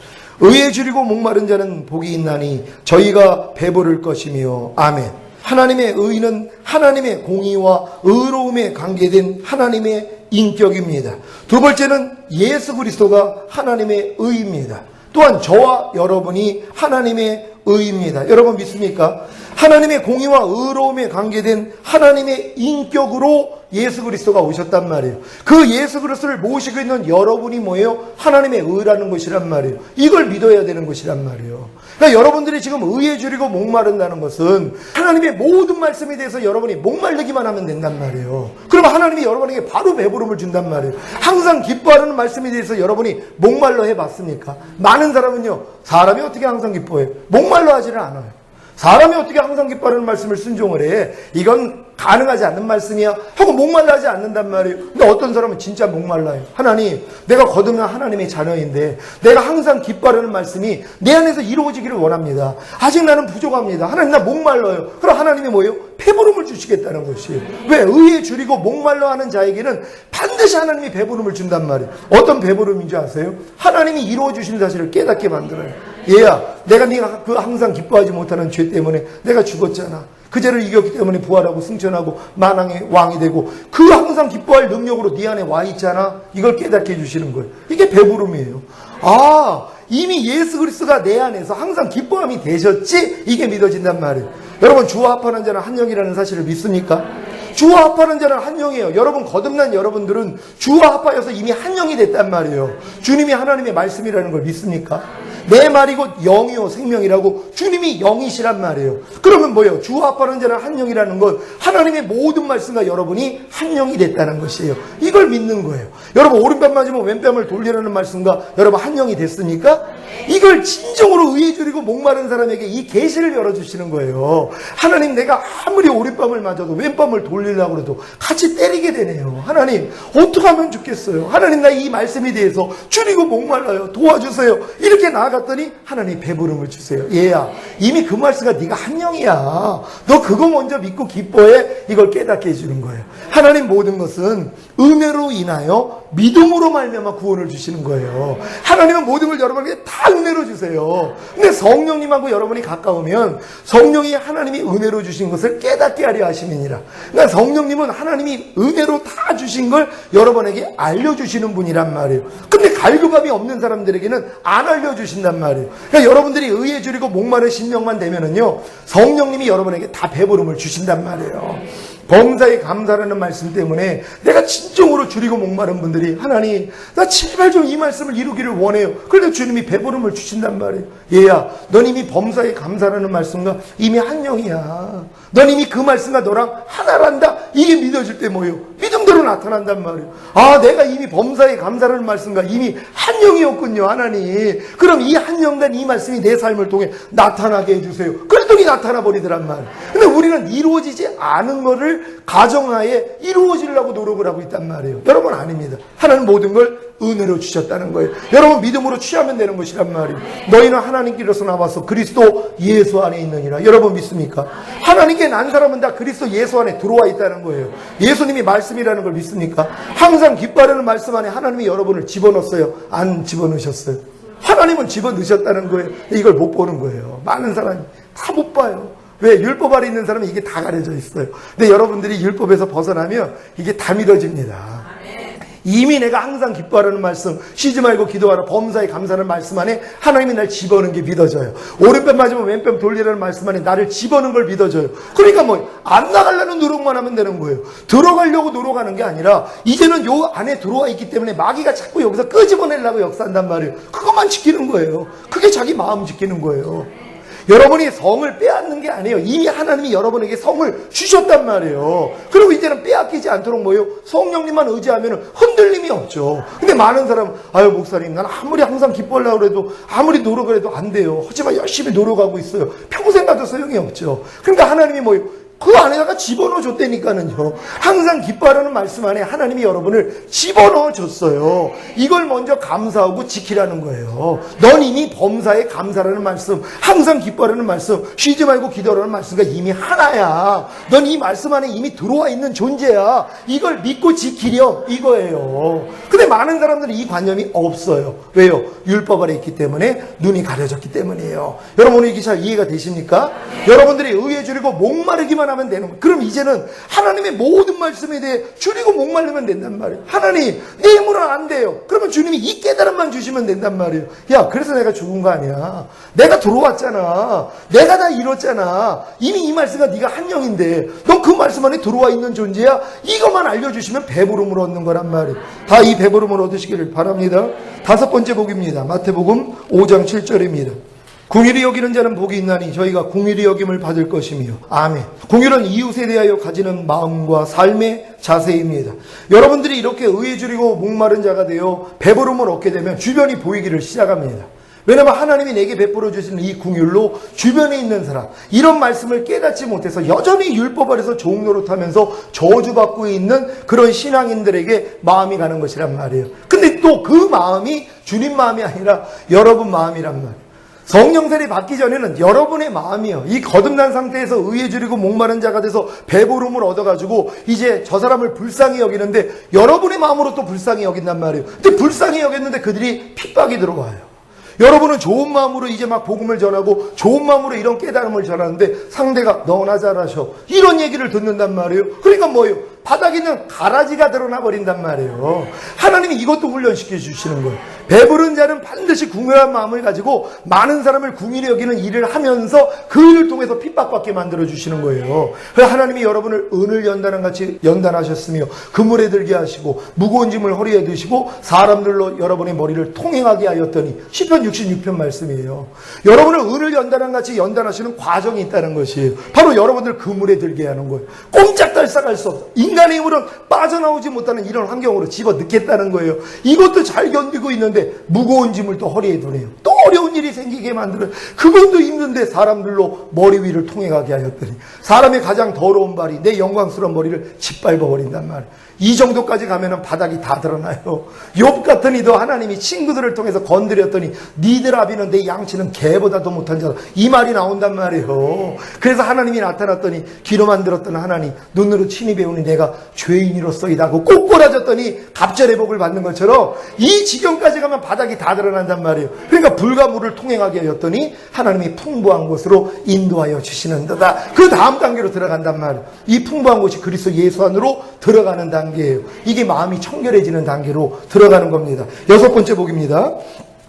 의에 줄이고 목마른 자는 복이 있나니 저희가 배부를 것이며. 아멘. 하나님의 의는 하나님의 공의와 의로움에 관계된 하나님의 인격입니다. 두 번째는 예수 그리스도가 하나님의 의입니다. 또한 저와 여러분이 하나님의 의입니다. 여러분 믿습니까? 하나님의 공의와 의로움에 관계된 하나님의 인격으로 예수 그리스도가 오셨단 말이에요. 그 예수 그리스도를 모시고 있는 여러분이 뭐예요? 하나님의 의라는 것이란 말이에요. 이걸 믿어야 되는 것이란 말이에요. 그러니까 여러분들이 지금 의에 줄이고 목마른다는 것은 하나님의 모든 말씀에 대해서 여러분이 목마르기만 하면 된단 말이에요. 그러면 하나님이 여러분에게 바로 배부름을 준단 말이에요. 항상 기뻐하는 말씀에 대해서 여러분이 목말라 해봤습니까? 많은 사람은요, 사람이 어떻게 항상 기뻐해요? 목말라 하지는 않아요. 사람이 어떻게 항상 기뻐하는 말씀을 순종을 해? 이건 가능하지 않는 말씀이야 하고 목말라 하지 않는단 말이에요. 근데 어떤 사람은 진짜 목말라요. 하나님, 내가 거듭난 하나님의 자녀인데 내가 항상 기뻐하는 말씀이 내 안에서 이루어지기를 원합니다. 아직 나는 부족합니다. 하나님, 나 목말라요. 그럼 하나님이 뭐예요? 배부름을 주시겠다는 것이에요. 왜? 의에 줄이고 목말라 하는 자에게는 반드시 하나님이 배부름을 준단 말이에요. 어떤 배부름인지 아세요? 하나님이 이루어 주신 사실을 깨닫게 만들어요. 얘야, 내가 네가 그 항상 기뻐하지 못하는 죄 때문에 내가 죽었잖아. 그 죄를 이겼기 때문에 부활하고 승천하고 만왕의 왕이 되고 그 항상 기뻐할 능력으로 네 안에 와 있잖아. 이걸 깨닫게 해주시는 거예요. 이게 배부름이에요. 아, 이미 예수 그리스도가 내 안에서 항상 기뻐함이 되셨지? 이게 믿어진단 말이에요. 여러분, 주와 합하는 자는 한 영이라는 사실을 믿습니까? 주와 합하는 자는 한 영이에요. 여러분, 거듭난 여러분들은 주와 합하여서 이미 한 영이 됐단 말이에요. 주님이 하나님의 말씀이라는 걸 믿습니까? 내 말이 곧 영이요 생명이라고 주님이 영이시란 말이에요. 그러면 뭐예요? 주와 합하는 자는 한 영이라는 건 하나님의 모든 말씀과 여러분이 한 영이 됐다는 것이에요. 이걸 믿는 거예요. 여러분, 오른뺨 맞으면 왼뺨을 돌리라는 말씀과 여러분 한 영이 됐습니까? 이걸 진정으로 의에 줄이고 목마른 사람에게 이 계시를 열어주시는 거예요. 하나님, 내가 아무리 오른뺨을 맞아도 왼뺨을 돌리려고 해도 같이 때리게 되네요. 하나님, 어떻게 하면 좋겠어요? 하나님, 나 이 말씀에 대해서 줄이고 목말라요. 도와주세요. 이렇게 나아갔더니 하나님 배부름을 주세요. 얘야, 이미 그 말씀과 네가 한 영이야. 너 그거 먼저 믿고 기뻐해. 이걸 깨닫게 해주는 거예요. 하나님, 모든 것은 은혜로 인하여 믿음으로 말미암아 구원을 주시는 거예요. 하나님은 모든 걸 여러분에게 다 은혜로 주세요. 근데 성령님하고 여러분이 가까우면 성령이 하나님이 은혜로 주신 것을 깨닫게 하려 하심이니라. 그러니까 성령님은 하나님이 은혜로 다 주신 걸 여러분에게 알려주시는 분이란 말이에요. 근데 갈급함이 없는 사람들에게는 안 알려주신단 말이에요. 그러니까 여러분들이 의에 줄이고 목마른 심령만 되면은요, 성령님이 여러분에게 다 배부름을 주신단 말이에요. 범사에 감사라는 말씀 때문에 내가 진정으로 줄이고 목마른 분들이 하나님, 나 제발 좀 이 말씀을 이루기를 원해요. 그런데 주님이 배부름을 주신단 말이에요. 얘야, 넌 이미 범사에 감사라는 말씀과 이미 한 영이야. 넌 이미 그 말씀과 너랑 하나란다. 이게 믿어질 때 뭐예요? 믿음대로 나타난단 말이에요. 아, 내가 이미 범사에 감사라는 말씀과 이미 한 영이었군요, 하나님. 그럼 이 한 영된 이 말씀이 내 삶을 통해 나타나게 해주세요. 그랬더니 나타나 버리더란 말이에요. 근데 우리는 이루어지지 않은 거를 가정하에 이루어지려고 노력을 하고 있단 말이에요. 여러분, 아닙니다. 하나님 모든 걸 은혜로 주셨다는 거예요. 여러분, 믿음으로 취하면 되는 것이란 말이에요. 너희는 하나님께로서 나와서 그리스도 예수 안에 있느니라. 여러분 믿습니까? 하나님께 난 사람은 다 그리스도 예수 안에 들어와 있다는 거예요. 예수님이 말씀이라는 걸 믿습니까? 항상 기뻐하는 말씀 안에 하나님이 여러분을 집어넣었어요? 안 집어넣으셨어요? 하나님은 집어넣으셨다는 거예요. 이걸 못 보는 거예요. 많은 사람이 다 못 봐요. 왜? 율법 아래 있는 사람은 이게 다 가려져 있어요. 근데 여러분들이 율법에서 벗어나면 이게 다 믿어집니다. 이미 내가 항상 기뻐하라는 말씀, 쉬지 말고 기도하라, 범사에 감사하는 말씀 안에 하나님이 날 집어넣는 게 믿어져요. 오른뺨 맞으면 왼뺨 돌리라는 말씀 안에 나를 집어넣는 걸 믿어져요. 그러니까 뭐 안 나가려는 노력만 하면 되는 거예요. 들어가려고 노력하는 게 아니라 이제는 요 안에 들어와 있기 때문에 마귀가 자꾸 여기서 끄집어내려고 역사한단 말이에요. 그것만 지키는 거예요. 그게 자기 마음 지키는 거예요. 여러분이 성을 빼앗는 게 아니에요. 이미 하나님이 여러분에게 성을 주셨단 말이에요. 그리고 이제는 빼앗기지 않도록 뭐예요? 성령님만 의지하면 흔들림이 없죠. 근데 많은 사람은, 아유, 목사님, 난 아무리 항상 기뻐하려고 해도 아무리 노력을 해도 안 돼요. 하지만 열심히 노력하고 있어요. 평생 가도 소용이 없죠. 그러니까 하나님이 뭐예요? 그 안에다가 집어넣어 줬다니까는요. 항상 기뻐하라는 말씀 안에 하나님이 여러분을 집어넣어 줬어요. 이걸 먼저 감사하고 지키라는 거예요. 넌 이미 범사에 감사라는 말씀, 항상 기뻐하라는 말씀, 쉬지 말고 기도하라는 말씀가 이미 하나야. 넌 이 말씀 안에 이미 들어와 있는 존재야. 이걸 믿고 지키렴 이거예요. 근데 많은 사람들은 이 관념이 없어요. 왜요? 율법 아래 있기 때문에, 눈이 가려졌기 때문이에요. 여러분 이게 잘 이해가 되십니까? 여러분들이 의에 줄이고 목마르기만 하면 되는 거예요. 그럼 이제는 하나님의 모든 말씀에 대해 줄이고 목마르면 된단 말이에요. 하나님 내 힘으로는 안 돼요. 그러면 주님이 이 깨달음만 주시면 된단 말이에요. 야, 그래서 내가 죽은 거 아니야. 내가 들어왔잖아. 내가 다 이뤘잖아. 이미 이 말씀가 네가 한 영인데 넌 그 말씀 안에 들어와 있는 존재야. 이것만 알려주시면 배부름을 얻는 거란 말이에요. 다 이 배부름을 얻으시기를 바랍니다. 5번째 복입니다. 마태복음 5장 7절입니다. 궁휼히 여기는 자는 복이 있나니 저희가 궁휼히 여김을 받을 것이며. 아멘. 궁휼은 이웃에 대하여 가지는 마음과 삶의 자세입니다. 여러분들이 이렇게 의에 줄이고 목마른 자가 되어 배부름을 얻게 되면 주변이 보이기를 시작합니다. 왜냐하면 하나님이 내게 베풀어 주시는 이 궁휼로 주변에 있는 사람, 이런 말씀을 깨닫지 못해서 여전히 율법 아래서 종노릇하면서 저주받고 있는 그런 신앙인들에게 마음이 가는 것이란 말이에요. 근데 또 그 마음이 주님 마음이 아니라 여러분 마음이란 말이에요. 성령세례 받기 전에는 여러분의 마음이요. 이 거듭난 상태에서 의에 줄이고 목마른 자가 돼서 배부름을 얻어가지고 이제 저 사람을 불쌍히 여기는데 여러분의 마음으로 또 불쌍히 여긴단 말이에요. 근데 불쌍히 여겼는데 그들이 핍박이 들어와요. 여러분은 좋은 마음으로 이제 막 복음을 전하고 좋은 마음으로 이런 깨달음을 전하는데 상대가 너나 잘하셔. 이런 얘기를 듣는단 말이에요. 그러니까 뭐예요? 바닥에 있는 가라지가 드러나 버린단 말이에요. 하나님이 이것도 훈련시켜 주시는 거예요. 배부른 자는 반드시 궁휼한 마음을 가지고 많은 사람을 궁휼히 여기는 일을 하면서 그 일을 통해서 핍박받게 만들어 주시는 거예요. 그래서 하나님이 여러분을 은을 연단한 같이 연단하셨으며 그물에 들게 하시고 무거운 짐을 허리에 드시고 사람들로 여러분의 머리를 통행하게 하였더니 시편 66편 말씀이에요. 여러분을 은을 연단한 같이 연단하시는 과정이 있다는 것이에요. 바로 여러분들 그물에 들게 하는 거예요. 꼼짝달싹할 수 없어. 인간의 힘으로는 빠져나오지 못하는 이런 환경으로 집어넣겠다는 거예요. 이것도 잘 견디고 있는데 무거운 짐을 또 허리에 두네요. 또 어려운 일이 생기게 만들어요. 그것도 힘든데 사람들로 머리 위를 통행하게 하였더니 사람의 가장 더러운 발이 내 영광스러운 머리를 짓밟아 버린단 말이에요. 이 정도까지 가면은 바닥이 다 드러나요. 욥 같은 이도 하나님이 친구들을 통해서 건드렸더니 니들 아비는 내 양치는 개보다도 못한 자다. 이 말이 나온단 말이에요. 그래서 하나님이 나타났더니 귀로 만들었던 하나님 눈으로 친히 배우니 내가 죄인이로서이다 하고 꼬꼬라졌더니 갑절의 복을 받는 것처럼 이 지경까지 가면 바닥이 다 드러난단 말이에요. 그러니까 불과 물을 통행하게 하였더니 하나님이 풍부한 곳으로 인도하여 주시는 데다. 그 다음 단계로 들어간단 말이에요. 이 풍부한 곳이 그리스도 예수 안으로 들어가는 단계예요. 이게 마음이 청결해지는 단계로 들어가는 겁니다. 6번째 복입니다.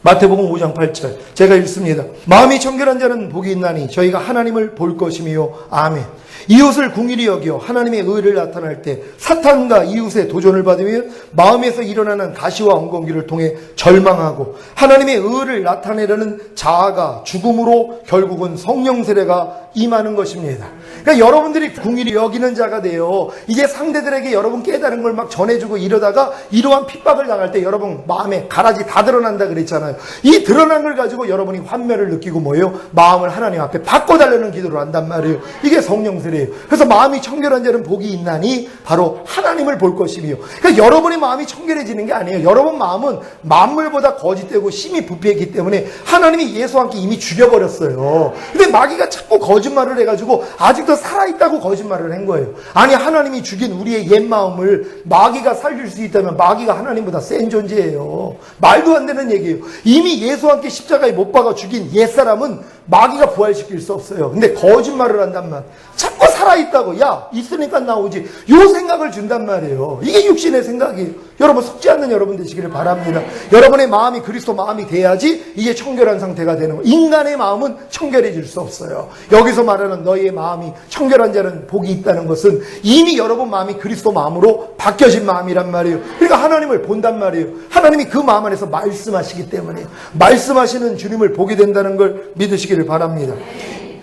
마태복음 5장 8절 제가 읽습니다. 마음이 청결한 자는 복이 있나니 저희가 하나님을 볼 것이며. 아멘. 이웃을 궁휼히 여겨 하나님의 의를 나타날 때 사탄과 이웃의 도전을 받으면 마음에서 일어나는 가시와 엉겅퀴를 통해 절망하고 하나님의 의를 나타내려는 자아가 죽음으로 결국은 성령 세례가 임하는 것입니다. 그러니까 여러분들이 궁휼히 여기는 자가 돼요. 이제 상대들에게 여러분 깨달은 걸 막 전해주고 이러다가 이러한 핍박을 당할 때 여러분 마음에 가라지 다 드러난다 그랬잖아요. 이 드러난 걸 가지고 여러분이 환멸을 느끼고 뭐예요? 마음을 하나님 앞에 바꿔달라는 기도를 한단 말이에요. 이게 성령 세례예요. 그래서 마음이 청결한 자는 복이 있나니 바로 하나님을 볼 것이며. 그러니까 여러분의 마음이 청결해지는 게 아니에요. 여러분 마음은 만물보다 거짓되고 심히 부패했기 때문에 하나님이 예수와 함께 이미 죽여버렸어요. 근데 마귀가 자꾸 거짓말을 해가지고 아직도 살아있다고 거짓말을 한 거예요. 아니 하나님이 죽인 우리의 옛 마음을 마귀가 살릴 수 있다면 마귀가 하나님보다 센 존재예요. 말도 안 되는 얘기예요. 이미 예수와 함께 십자가에 못 박아 죽인 옛사람은 마귀가 부활시킬 수 없어요. 근데 거짓말을 한단 말. 자꾸 살아있다고. 야 있으니까 나오지. 요 생각을 준단 말이에요. 이게 육신의 생각이에요. 여러분 속지 않는 여러분 되시기를 바랍니다. 여러분의 마음이 그리스도 마음이 돼야지 이게 청결한 상태가 되는 거예요. 인간의 마음은 청결해질 수 없어요. 여기서 말하는 너희의 마음이 청결한 자는 복이 있다는 것은 이미 여러분 마음이 그리스도 마음으로 바뀌어진 마음이란 말이에요. 그러니까 하나님을 본단 말이에요. 하나님이 그 마음 안에서 말씀하시기 때문에 말씀하시는 주님을 보게 된다는 걸 믿으시기를 바랍니다.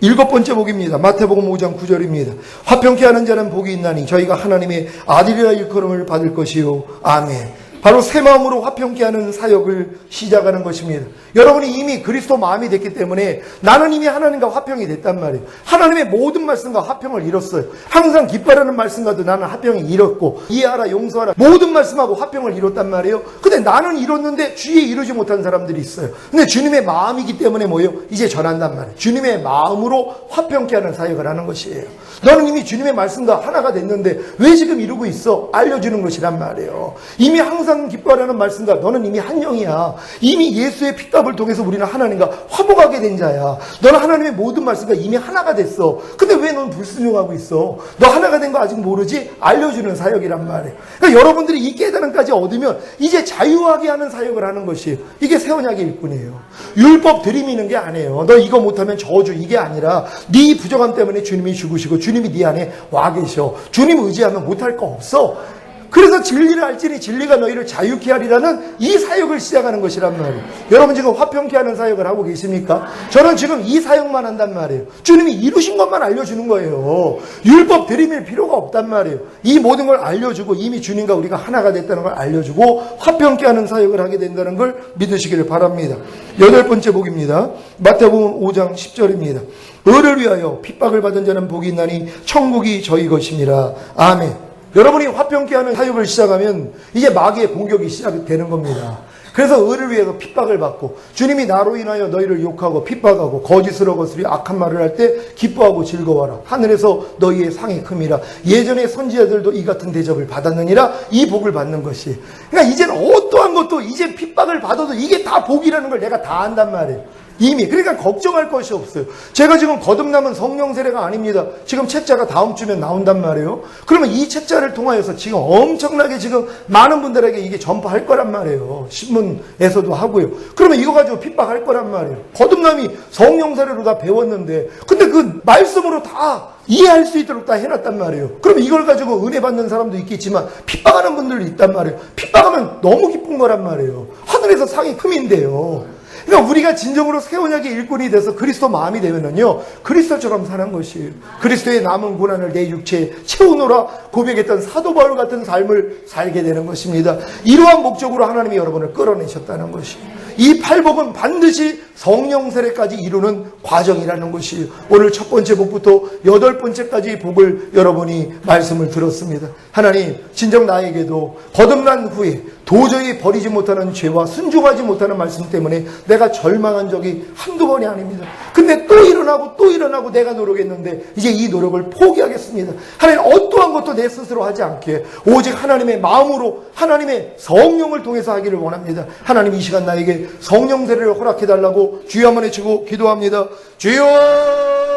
7번째 복입니다. 마태복음 5장 9절입니다. 화평케 하는 자는 복이 있나니 저희가 하나님의 아들이라 일컬음을 받을 것이요. 아멘. 바로 새 마음으로 화평케 하는 사역을 시작하는 것입니다. 여러분이 이미 그리스도 마음이 됐기 때문에 나는 이미 하나님과 화평이 됐단 말이에요. 하나님의 모든 말씀과 화평을 이뤘어요. 항상 기뻐하는 말씀과도 나는 화평이 이뤘고, 이해하라 용서하라 모든 말씀하고 화평을 이뤘단 말이에요. 근데 나는 이뤘는데 주위에 이루지 못한 사람들이 있어요. 근데 주님의 마음이기 때문에 뭐예요? 이제 전한단 말이에요. 주님의 마음으로 화평케 하는 사역을 하는 것이에요. 너는 이미 주님의 말씀과 하나가 됐는데 왜 지금 이루고 있어? 알려주는 것이란 말이에요. 이미 항상 기뻐하라는 말씀과 너는 이미 한 영이야. 이미 예수의 피값을 통해서 우리는 하나님과 화목하게 된 자야. 너는 하나님의 모든 말씀과 이미 하나가 됐어. 근데 왜 넌 불순종하고 있어? 너 하나가 된 거 아직 모르지? 알려주는 사역이란 말이에요. 그러니까 여러분들이 이 깨달음까지 얻으면 이제 자유하게 하는 사역을 하는 것이에요. 이게 새 언약의 일꾼이에요. 율법 들이미는 게 아니에요. 너 이거 못하면 저주, 이게 아니라 네 부족함 때문에 주님이 죽으시고 주님이 네 안에 와 계셔. 주님 의지하면 못할 거 없어. 그래서 진리를 알지니 진리가 너희를 자유케 하리라는 이 사역을 시작하는 것이란 말이에요. 여러분 지금 화평케 하는 사역을 하고 계십니까? 저는 지금 이 사역만 한단 말이에요. 주님이 이루신 것만 알려주는 거예요. 율법 들이밀 필요가 없단 말이에요. 이 모든 걸 알려주고 이미 주님과 우리가 하나가 됐다는 걸 알려주고 화평케 하는 사역을 하게 된다는 걸 믿으시기를 바랍니다. 8번째 복입니다. 마태복음 5장 10절입니다. 의를 위하여 핍박을 받은 자는 복이 있나니 천국이 저희 것입니다. 아멘. 여러분이 화평케 하는 사역을 시작하면 이제 마귀의 공격이 시작되는 겁니다. 그래서 의를 위해서 핍박을 받고, 주님이 나로 인하여 너희를 욕하고 핍박하고 거짓으로 거스리 악한 말을 할 때 기뻐하고 즐거워하라. 하늘에서 너희의 상이 큼이라. 예전에 선지자들도 이 같은 대접을 받았느니라. 이 복을 받는 것이. 그러니까 이제는 어떠한 것도 이제 핍박을 받아도 이게 다 복이라는 걸 내가 다 안단 말이에요. 이미. 그러니까 걱정할 것이 없어요. 제가 지금 거듭남은 성령 세례가 아닙니다. 지금 책자가 다음 주면 나온단 말이에요. 그러면 이 책자를 통하여서 지금 엄청나게 지금 많은 분들에게 이게 전파할 거란 말이에요. 신문에서도 하고요. 그러면 이거 가지고 핍박할 거란 말이에요. 거듭남이 성령 세례로 다 배웠는데, 근데 그 말씀으로 다 이해할 수 있도록 다 해놨단 말이에요. 그럼 이걸 가지고 은혜 받는 사람도 있겠지만 핍박하는 분들도 있단 말이에요. 핍박하면 너무 기쁜 거란 말이에요. 하늘에서 상이 큼인데요. 그러니까 우리가 진정으로 새 언약의 일꾼이 돼서 그리스도 마음이 되면은요, 그리스도처럼 사는 것이에요. 그리스도의 남은 고난을 내 육체에 채우노라 고백했던 사도 바울 같은 삶을 살게 되는 것입니다. 이러한 목적으로 하나님이 여러분을 끌어내셨다는 것이에요. 이 팔복은 반드시 성령 세례까지 이루는 과정이라는 것이에요. 오늘 첫 번째 복부터 8번째까지 복을 여러분이 말씀을 들었습니다. 하나님, 진정 나에게도 거듭난 후에 도저히 버리지 못하는 죄와 순종하지 못하는 말씀 때문에 내가 절망한 적이 한두 번이 아닙니다. 근데 또 일어나고 내가 노력했는데 이제 이 노력을 포기하겠습니다. 하나님, 어떠한 것도 내 스스로 하지 않게 오직 하나님의 마음으로 하나님의 성령을 통해서 하기를 원합니다. 하나님, 이 시간 나에게 성령 세례를 허락해달라고 주여 한번 외치고 기도합니다. 주여!